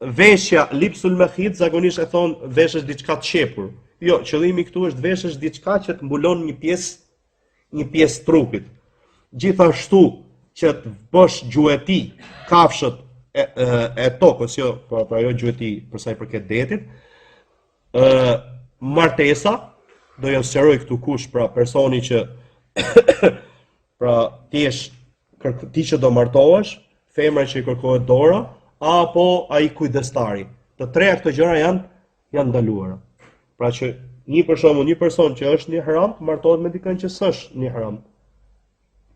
Veshja lipsul mahid, zakonisht e thon veshësh diçka të qepur. Jo, qëllimi këtu është veshësh diçka që të mbulon një pjesë trupit. Gjithashtu që të bësh gjueti, kafshët e tokës, jo, pra jo gjueti për sa i përket detit. Martesa, do ja sqaroj këtu kush, pra personi që pra ti që do martohesh, femra që i kërkohet dora, apo ai kujdestari. Të treja këto gjëra janë ndaluara. Pra që për shembull një person që është në ihram martohet me dikën që s'është në ihram.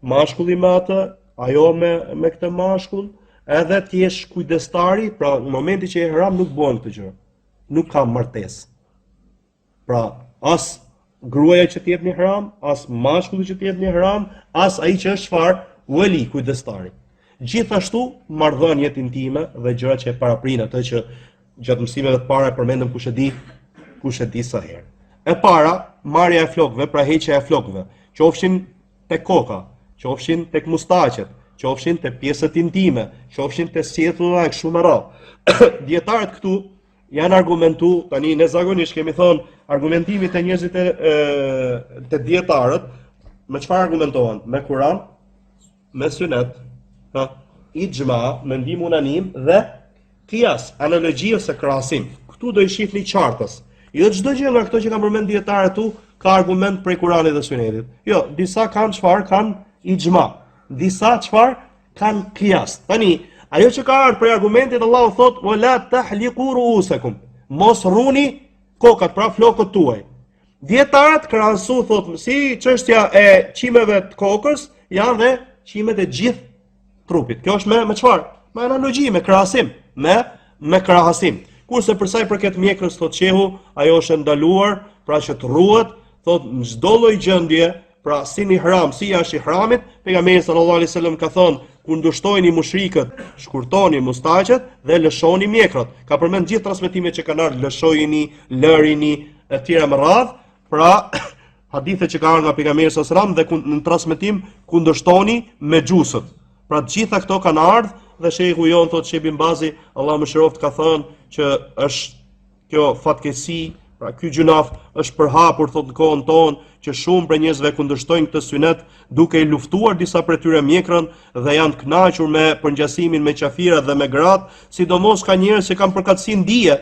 Mashkulli me atë, ajo me këtë mashkull, edhe ti jesh kujdestari, pra në momentin që ihram nuk bën këtë gjë. Nuk ka martesë. Pra as gruaja që të jetë në ihram, as mashkulli që të jetë në ihram, as ai që është çfarë, wali, kujdestari. Gjithashtu marrëdhëniet intime dhe gjërat që e paraprinë atë që gjatë mësimeve të para e përmendëm kush e di sa herë. E para, marrja e flokëve, pra heqja e flokëve, qofshin tek koka, qofshin tek mustaqet, qofshin tek pjesët intime, qofshin tek sjetulla e kështu me radhë. Dietarët këtu janë argumentu, tani ne zakonisht kemi thonë argumentimi të njerëzit të dietarët, me çfarë argumentohen? Me Kur'an, me Sunet, ijma, mendim unanim dhe qiyas, analogji ose krahasim. Këtu do i shihni qartës. Jo çdo gjë nga këto që kanë përmend dietarët tu ka argument prej Kuranit dhe Sunetit. Jo, disa kanë çfarë? Kanë ijma. Disa çfarë? Kanë qiyas. Tani, ajo që ka ardhur prej argumentit, Allahu thot: "Wala tahliqu ru'usakum." Mos rruni kokat, pra flokët tuaj. Dietarët krahasu thot, si çështja e çimeve të kokës, janë dhe qimet e gjithë trupit. Kjo është me çfarë? Me analogji, me krahasim, me krahasim. Kurse për sa i përket mjekrës thot Shehu, ajo është ndaluar, pra që të ruhet, thot në çdo lloj gjendje, pra si në ihram, si jashtë ihramit, pejgamberi sallallahu alaihi wasallam ka thonë, kur ndushtojeni mushrikët, shkurtoni mustaqet dhe lëshoni mjekrat. Ka përmend gjithë transmetimet që kanë ardhur, lëshojini, lërini, e tjera me radhë, pra hadithe që ka ardhur nga pejgamberi sallallahu alajhi wasallam dhe në transmetim kundërshtoni me xhusët. Pra të gjitha këto kanë ardhur dhe shehu jon thotë Sheikh Ibn Bazi, Allahu më shëroft, ka thënë që është kjo fatkeqësi, pra ky gjunaf është përhapur thotë në kohën tonë që shumë prej njerëzve kundërshtojnë këtë synet duke i luftuar disa prej tyre mjekrën dhe janë të kënaqur me përngjasimin me qafirat dhe me gratë, sidomos ka njerëz që kanë përkatësi ndije,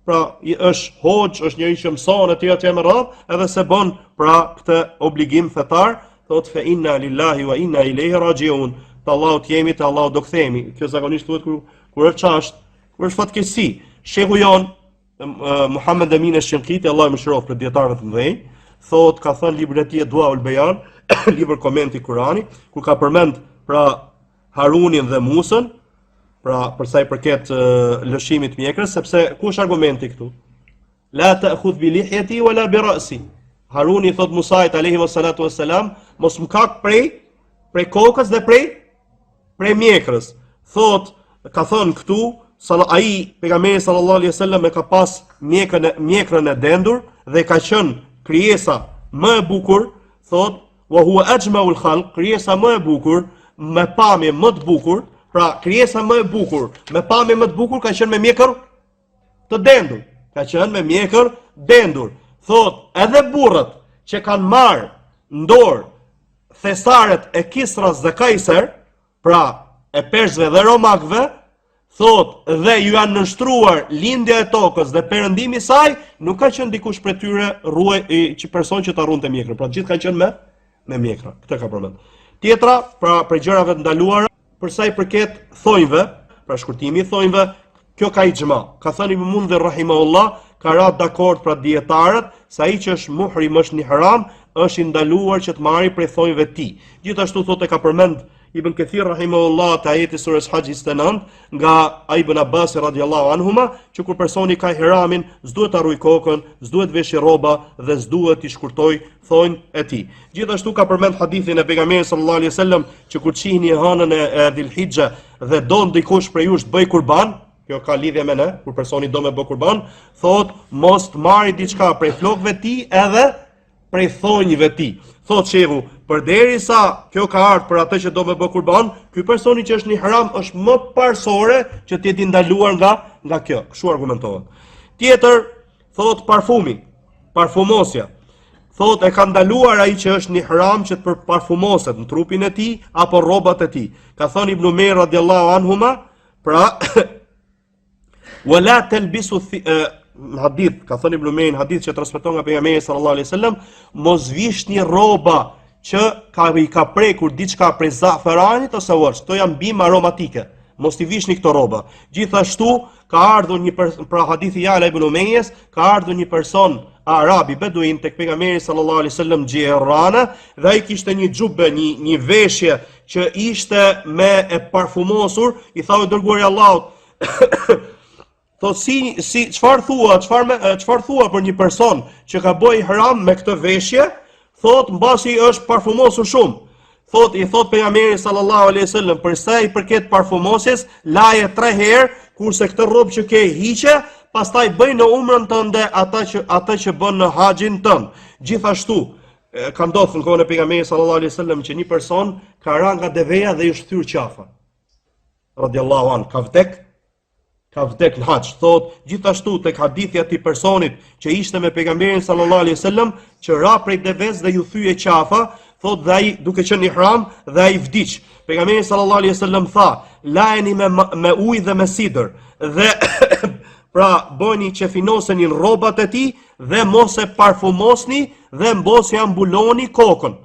pra është hoxh, është njëri që mëson etj etj me radhë, edhe se bën pra këtë obligim fetar, thotë fe inna lillahi wa inna ilaihi rajiun. Te Allahu jemi, te Allahu do kthehemi. Kjo zakonisht thuhet kur është çast, kur është fatkeqësi. Shehu jon Muhammed Amin Ash-Shinqiti, Allahu më shëroft, për dietarëve të mëdhenj, thotë ka thënë libri i tij Duaul Bayan, libër komenti Kurani, kur ka përmend pra Harunin dhe Musën, pra për sa i përket lëshimit mjekrës, sepse ku është argumenti këtu? La ta'khudh bi lihyati wala bi ra'si. Haruni thot Musait alayhi wassalatu wassalam, mos më kak prej kokës dhe prej mjekrës. Thot, ka thënë këtu, ai pejgamberi sallallahu alaihi wasallam e ka pas mjekrën e dendur dhe ka qenë krijesa më e bukur, thot, wa huwa ajma'ul khalq, krijesa më e bukur, me pamje më të bukur. Pra, krijesa më e bukur, me pamje më të bukur, ka qenë me mjekër të dendur. Ka qenë me mjekër dendur. Thot, edhe burrët që kanë marrë në dorë thesaret e Kisras dhe Kajser, pra e persëve dhe romakëve, thot, dhe ju janë nështruar lindja e tokës dhe perëndimi i saj, nuk ka qenë dikush prej tyre që person që ta rrunte mjekrën. Pra, gjithë kanë qenë me mjekra. Këtë ka përmend. Tjetra, pra për gjërave të ndaluara, për sa i përket thonjve, pra shkurtimi i thonjve, kjo ka ixhma. Ka thënë Ibn Mundhir rahimahullah, ka rënë dakord pra dietarët, se ai që është muhrim është në haram, është i ndaluar që të marrë prej thonjve të tij. Gjithashtu thotë ka përmend Ibn Kathir rahimahullah te ajeti surës Hajj 29 nga Ibn Abbas radhiyallahu anhuma, që kur personi ka hiramin, s'duhet ta ruaj kokën, s'duhet veshë rroba dhe s'duhet i shkurtoj thonjën e tij. Gjithashtu ka përmend hadithin e pejgamberit sallallahu alaihi wasallam që kur çihni hënën e Dhul-Hijja dhe don dikush prej jush të bëj kurban, kjo ka lidhje me ne, kur personi do me bë kurban, thot mos të marrë diçka prej flokëve të tij edhe prej thonjve të tij. Thot shehu, përderisa kjo ka ardhur për atë që do me bë kurban, ky personi që është në haram është më parsore që të jetë ndaluar nga kjo. Kështu argumentohet. Tjetër, thot parfumi, parfumosja. Thot e ka ndaluar ai që është në haram që të parfumoset në trupin e tij apo rrobat e tij. Ka thënë Ibn Umar radhiyallahu anhuma, pra wala talbisu hadith, ka thënë Ibn Umar, hadith që transmeton nga pejgamberi sallallahu alaihi wasallam, mos vishni rroba që i ka prekur diçka prej zaferanit ose orç. Kto janë bimë aromatike. Mos i vishni këto rroba. Gjithashtu ka ardhur pra hadithi Jala ibn Umayjes, ka ardhur një person arabi beduin tek pejgamberi sallallahu alaihi wasallam Xherrana dhe ai kishte një xhube, një veshje që ishte me e parfumosur, i tha o dërguari i Allahut, thot si çfarë thua për një person që ka bëj haram me këtë veshje? Thot mbasi është parfumosur shumë. I thot pejgamberi sallallahu alaihi wasallam, për sa i përket parfumosjes, laje 3 herë, kurse këtë rrobë që ke hiqe, pastaj bëj në umrën tënde ata që bën në haxhin tënd. Gjithashtu ka ndodhur në kohën e pejgamberit sallallahu alaihi wasallam që një person ka rënë nga deveja dhe i është thyer qafa. Radiallahu an, ka vdek në haxh. Thot gjithashtu tek hadithi i atij personit që ishte me pejgamberin sallallahu alaihi wasallam, që ra prej deves dhe ju thye qafa, thot dhe ai duke qenë ihram dhe ai vdiq. Pejgamberi sallallahu alaihi wasallam tha, lajeni me ujë dhe me sidër dhe pra bëni që finoseni rrobat e tij dhe mos e parfumosni dhe mos ja mbuloni kokën.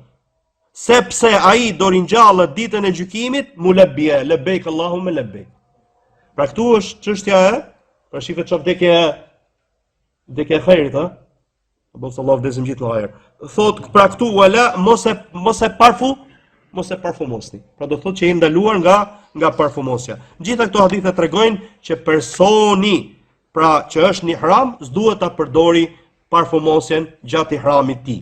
Sepse ai do ringjallet ditën e gjykimit, mulebie, lebejk Allahumma lebejk. Pra këtu është çështja e, pra shifet çfarë vdekje e xhairit, ha? Apo sallallahu alaihi wasallam gjithë në ajër. Thot pra këtu wala mos e parfumosni. Pra do thotë që e ndaluar nga parfumosja. Gjitha këto hadithe tregojnë që personi pra që është në ihram s'duhet ta përdori parfumosjen gjatë ihramit të tij.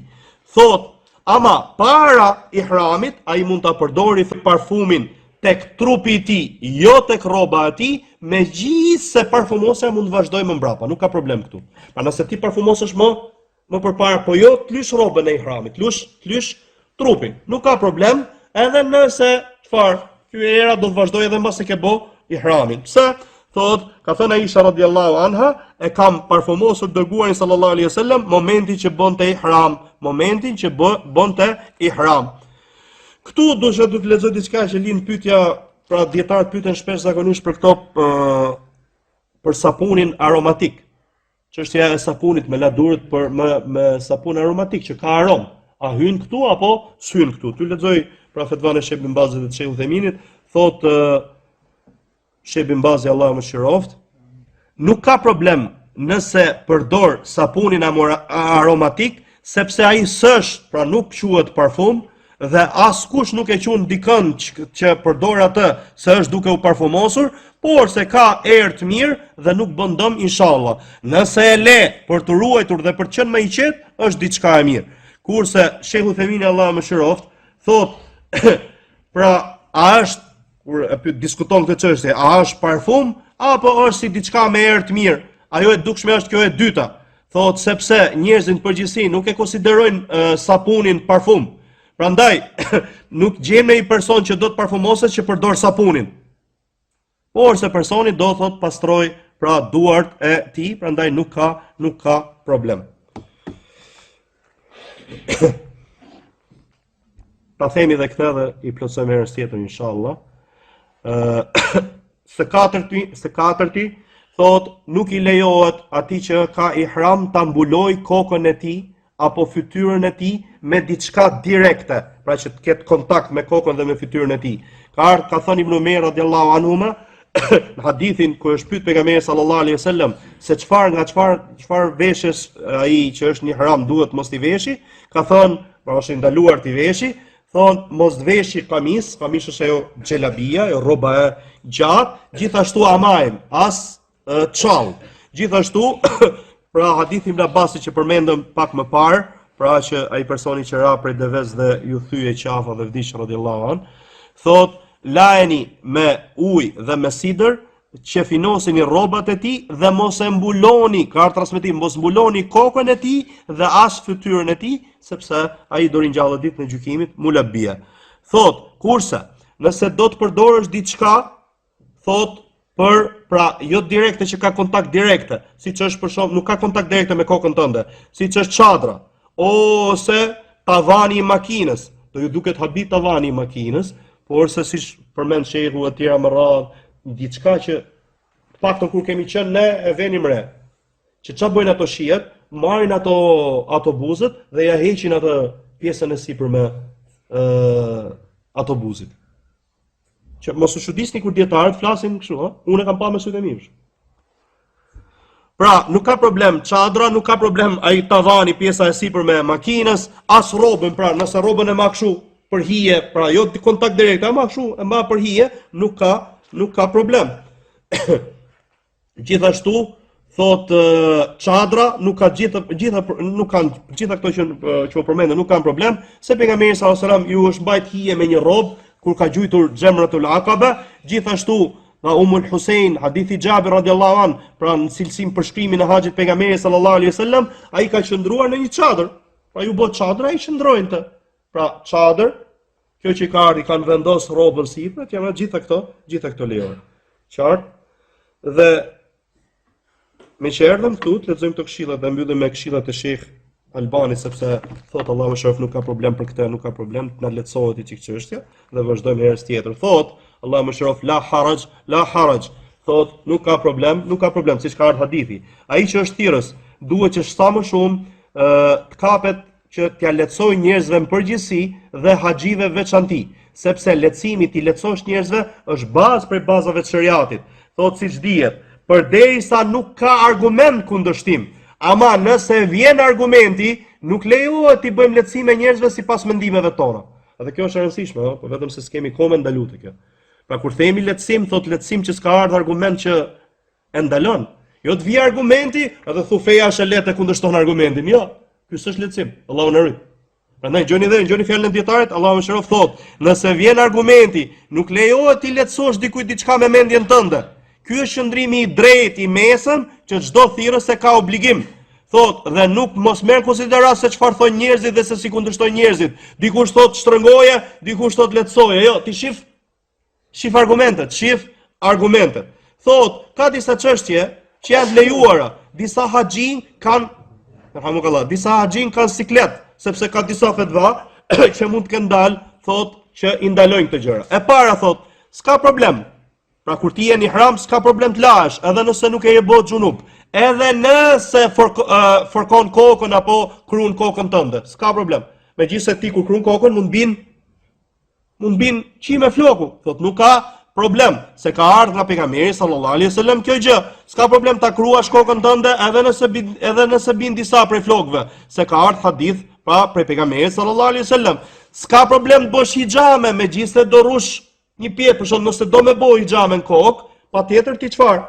Thot ama para ihramit ai mund ta përdori parfumin tek trupi i tij, jo tek rroba e tij, megjithse parfumosja mund të vazhdojë më mbrapa, nuk ka problem këtu. Pra nëse ti parfumosesh më më përpara, po jo të lysh robën e ihramit, lysh trupin. Nuk ka problem, edhe nëse çfarë, ky era do të vazhdoj edhe mbas se ke bë ihramin. Pse? Thot, ka thënë Aisha radiallahu anha, e kam parfumosur dërguarin sallallahu alaihi wasallam momentin që bënte ihram, momentin që bënte ihram. Këtu do të lexoj diçka që lind pyetja, pra dietarët pyeten shpesh zakonisht për këto për sapunin aromatik. Çështja e sapunit me ladurët për me sapun aromatik që ka aromë. A hyn këtu apo s'hyn këtu? Ty lexoj pra fetvan e Sheh bin Bazit dhe Sheikh Uthayminit, thot Sheh bin Bazi Allahu mëshiroft, nuk ka problem nëse përdor sapunin aromatik, sepse ai s'është, pra nuk quhet parfum dhe askush nuk e quan dikën që përdor atë se është duke u parfumosur, por se ka erë të mirë dhe nuk bën dëm inshallah. Nëse e le për të ruajtur dhe për të qenë më i qetë, është diçka e mirë. Kurse Sheikh Uthaymin Allahu mëshiroft thot, pra a është, kur e diskuton këtë çështje, a është parfum apo është si diçka me erë të mirë? Ajo e dukshme është kjo e dyta. Thot sepse njerëzit në përgjithësi nuk e konsiderojnë sapunin parfum. Prandaj nuk gjejmë një person që do të parfumoset që përdor sapunin. Por se personi do thot pastroj pra duart e tij, prandaj nuk ka problem. Ta themi dhe këtë dhe i plotësojmë herës tjetër inshallah. Së katërti thot nuk i lejohet atij që ka ihram ta mbuloj kokën e tij apo fytyrën e tij me diçka direkte, pra që të ketë kontakt me kokën dhe me fytyrën e tij. Ka thënë Ibn Umar radiallahu anhuma në hadithin ku është pyet pejgamberi sallallahu alaihi wasallam se çfarë veshës ai që është në ihram duhet mos i veshi, ka thënë, pra është ndaluar ti veshi, thonë mos veshi kamis është ajo xhelabia, ajo rroba e gjatë, gjithashtu amaim, as çall. Gjithashtu, pra hadithi Ibn Abbasit që përmendëm pak më parë, pra që ai personi që ra prej devës dhe ju thye qafa dhe vdiq radhiyallahu an, thot lajeni me ujë dhe me sidër, që finosini rrobat e tij dhe mos e mbuloni, ka transmetim, mos mbuloni kokën e tij dhe as fytyrën e tij, sepse ai do ringjallë ditën e gjykimit mulabia. Thot, kurse nëse do të përdorësh diçka, thot pra jo direkte që ka kontakt direkte, siç është për shemb nuk ka kontakt direkte me kokën tënde, siç është çadra ose tavani i makinës, do ju duket habit tavani i makinës, por se siç përmend shehu e tjera më radh, diçka që paktën kur kemi qenë ne e venim re. Që ç'a bëjnë ato shihet, marrin ato buzët dhe ja heqin atë pjesën e sipërme ato buzit. Që mos u çuditni kur dietarët flasin kështu, ha? Unë e kam pa me sytë e mi. Pra, nuk ka problem çadra, nuk ka problem ai tavani, pjesa e sipërme e makinës, as rrobën, pra nëse rrobën e ma kështu për hije, pra jo kontakt direkt, ama kështu e mba për hije, nuk ka problem. Gjithashtu thot çadra nuk ka gjitha këto që u përmendën nuk kanë problem, se pejgamberi sallallahu alajhi wasallam ju është mbajt hije me një rrobë kur ka gjujtur Xhamratul Aqaba. Gjithashtu nga Umul Husein, hadithi Xhabir radiallahu an, pra në cilësim për shkrimin e haxhit pejgamberit sallallahu alaihi wasallam, ai ka qëndruar në një çadër. Pra ju bë çadra, ai qëndrojnë. Pra çadër, kjo që kanë vendos rrobën sipër, janë gjitha këto lejohen. Qartë? Dhe me që erdhëm këtu, të lexojmë këto këshilla dhe mbyllim me këshillat e Sheikh Albani, sepse thot Allahu më shërof nuk ka problem për këtë, nuk ka problem, na lehtësohet i çështja dhe vazhdojmë herës tjetër. Thot Allahu më shërof la haraj, thot nuk ka problem, siç ka ardhur hadithi. Ai që është thirrës duhet që sa më shumë të kapet që t'ja lehtësojë njerëzve në përgjithësi dhe haxhive veçanti, sepse lehtësimi ti lehtësosh njerëzve është bazë për bazave të shariatit. Thot siç dihet, përderisa nuk ka argument kundërshtim, ama nëse vjen argumenti, nuk lejohet t'i bëjmë lehtësime njerëzve sipas mendimeve tona. Edhe kjo është e rëndësishme, po vetëm se s'kemi kohë ndalu të kjo. Pra kur themi lehtësim, thot lehtësim që s'ka ardhur argument që e ndalon. Jo të vijë argumenti, edhe thu feja është e lehtë e kundërshton argumentin. Jo, ky s'është lehtësim. Allahu na rrit. Prandaj gjoni fjalën e dietarit, Allahu më shërof thot, nëse vjen argumenti, nuk lejohet ti lehtësosh dikujt diçka me mendjen tënde. Ky është qëndrimi i drejtë i mesëm që çdo thirrës e ka obligim. Thot, dhe nuk mos merr në konsiderat se çfarë thonë njerëzit dhe se si kundërshtojnë njerëzit. Dikush thot shtrëngoje, dikush thot lehtësoje. Jo, ti shif argumentet. Thot, ka disa çështje që janë lejuara. Disa haxhin kanë siklet, sepse ka disa fetva që mund të kenë dalë, thot, që i ndalojnë këtë gjëra. E para thot, s'ka problem. Pra kur ti je në ihram, s'ka problem të lahesh, edhe nëse nuk e je bot xhunub. Edhe nëse fërkon kokën apo krun kokën tënde, s'ka problem. Megjithëse ti kur krun kokën mund bin qime floku. Thot nuk ka problem, se ka ardhur nga pejgamberi sallallahu alaihi wasallam kjo gjë. S'ka problem ta kruash kokën tënde edhe nëse bin disa prej flokëve, se ka ardhur hadith pra prej pejgamberit sallallahu alaihi wasallam. S'ka problem të bësh hijame, megjithëse do rrush një pjesë, për shembull, nëse do me bëj hijame në kokë, patjetër ti çfarë?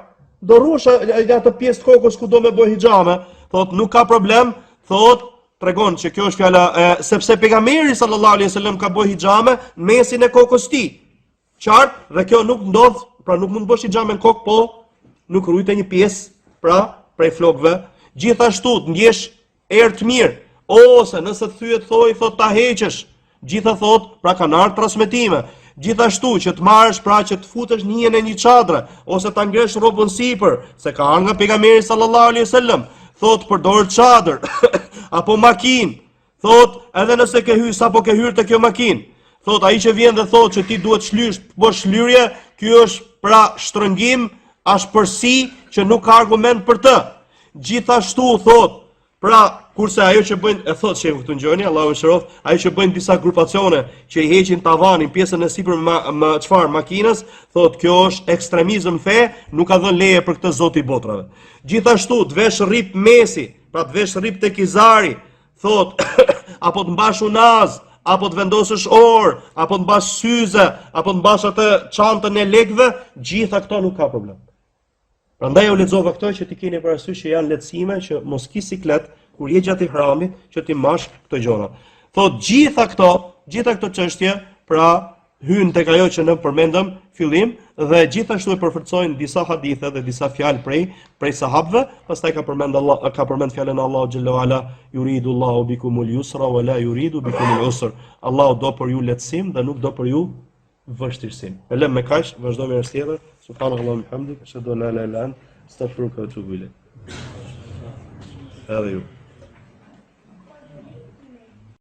Do rrush atë pjesë të kokës ku do me bëj hijame, thot nuk ka problem, thot tregon që kjo është fjala sepse pejgamberi sallallahu alaihi wasallam ka bëj hijame në mesin e kokës tij. Qartë, dhe kjo nuk ndodh, pra nuk mund të bësh hijame në kokë, po nuk rrujte një pjesë pra prej flokëve. Gjithashtu të ndjesh erë të mirë, ose nëse të thyet thoj thot ta heqësh. Gjitha thot, pra kanë ardhur transmetime. Gjithashtu që të marrësh pra që të futesh në hijen e një çadre ose ta ngresh rrobën sipër, se ka ardhur nga pejgamberi sallallahu alaihi wasallam, thot përdor çadër apo makinë. Thot edhe nëse ke hyrë sapo ke hyrë te kjo makinë, thot ai që vjen dhe thot që ti duhet shlysh, bësh lyrje, ky është pra shtrëngim, ashpërsi që nuk ka argument për të. Gjithashtu thot, pra kurse ajo që bëjnë, e thot shehu këtu ngjoni, Allahu e shëroft, ajo që bëjnë disa grupacione që i heqin tavanin, pjesën e sipër me çfarë makinës, thot kjo është ekstremizëm fe, nuk ka dhënë leje për këtë Zoti i botrave. Gjithashtu të vesh rrip mesi, pra të vesh rrip tek izari, thot apo të mbash unaz, apo të vendosësh orë, apo të mbash syze, apo të mbash atë çantën e lekëve, gjitha këto nuk ka problem. Prandaj u lexova këto që ti keni parasysh që janë lehtësime që mos ki siklet kur je gjatë ihramit që ti mbash këto gjëra. Thot gjitha këto çështje pra hyn tek ajo që ne përmendëm fillim dhe gjithashtu e përforcojnë disa hadithe dhe disa fjalë prej sahabëve, pastaj ka përmend fjalën Allahu xhallahu ala yuridu Allahu bikumul yusra wa la yuridu bikumul usra. Allahu do për ju lehtësim dhe nuk do për ju vështirësim. E lëm me kaq, vazhdojmë herë tjetër. Subhanallahu bihamdik, ashhadu an la ilaha illa anta, astaghfiruka wa atubu ilayk. Edhe ju.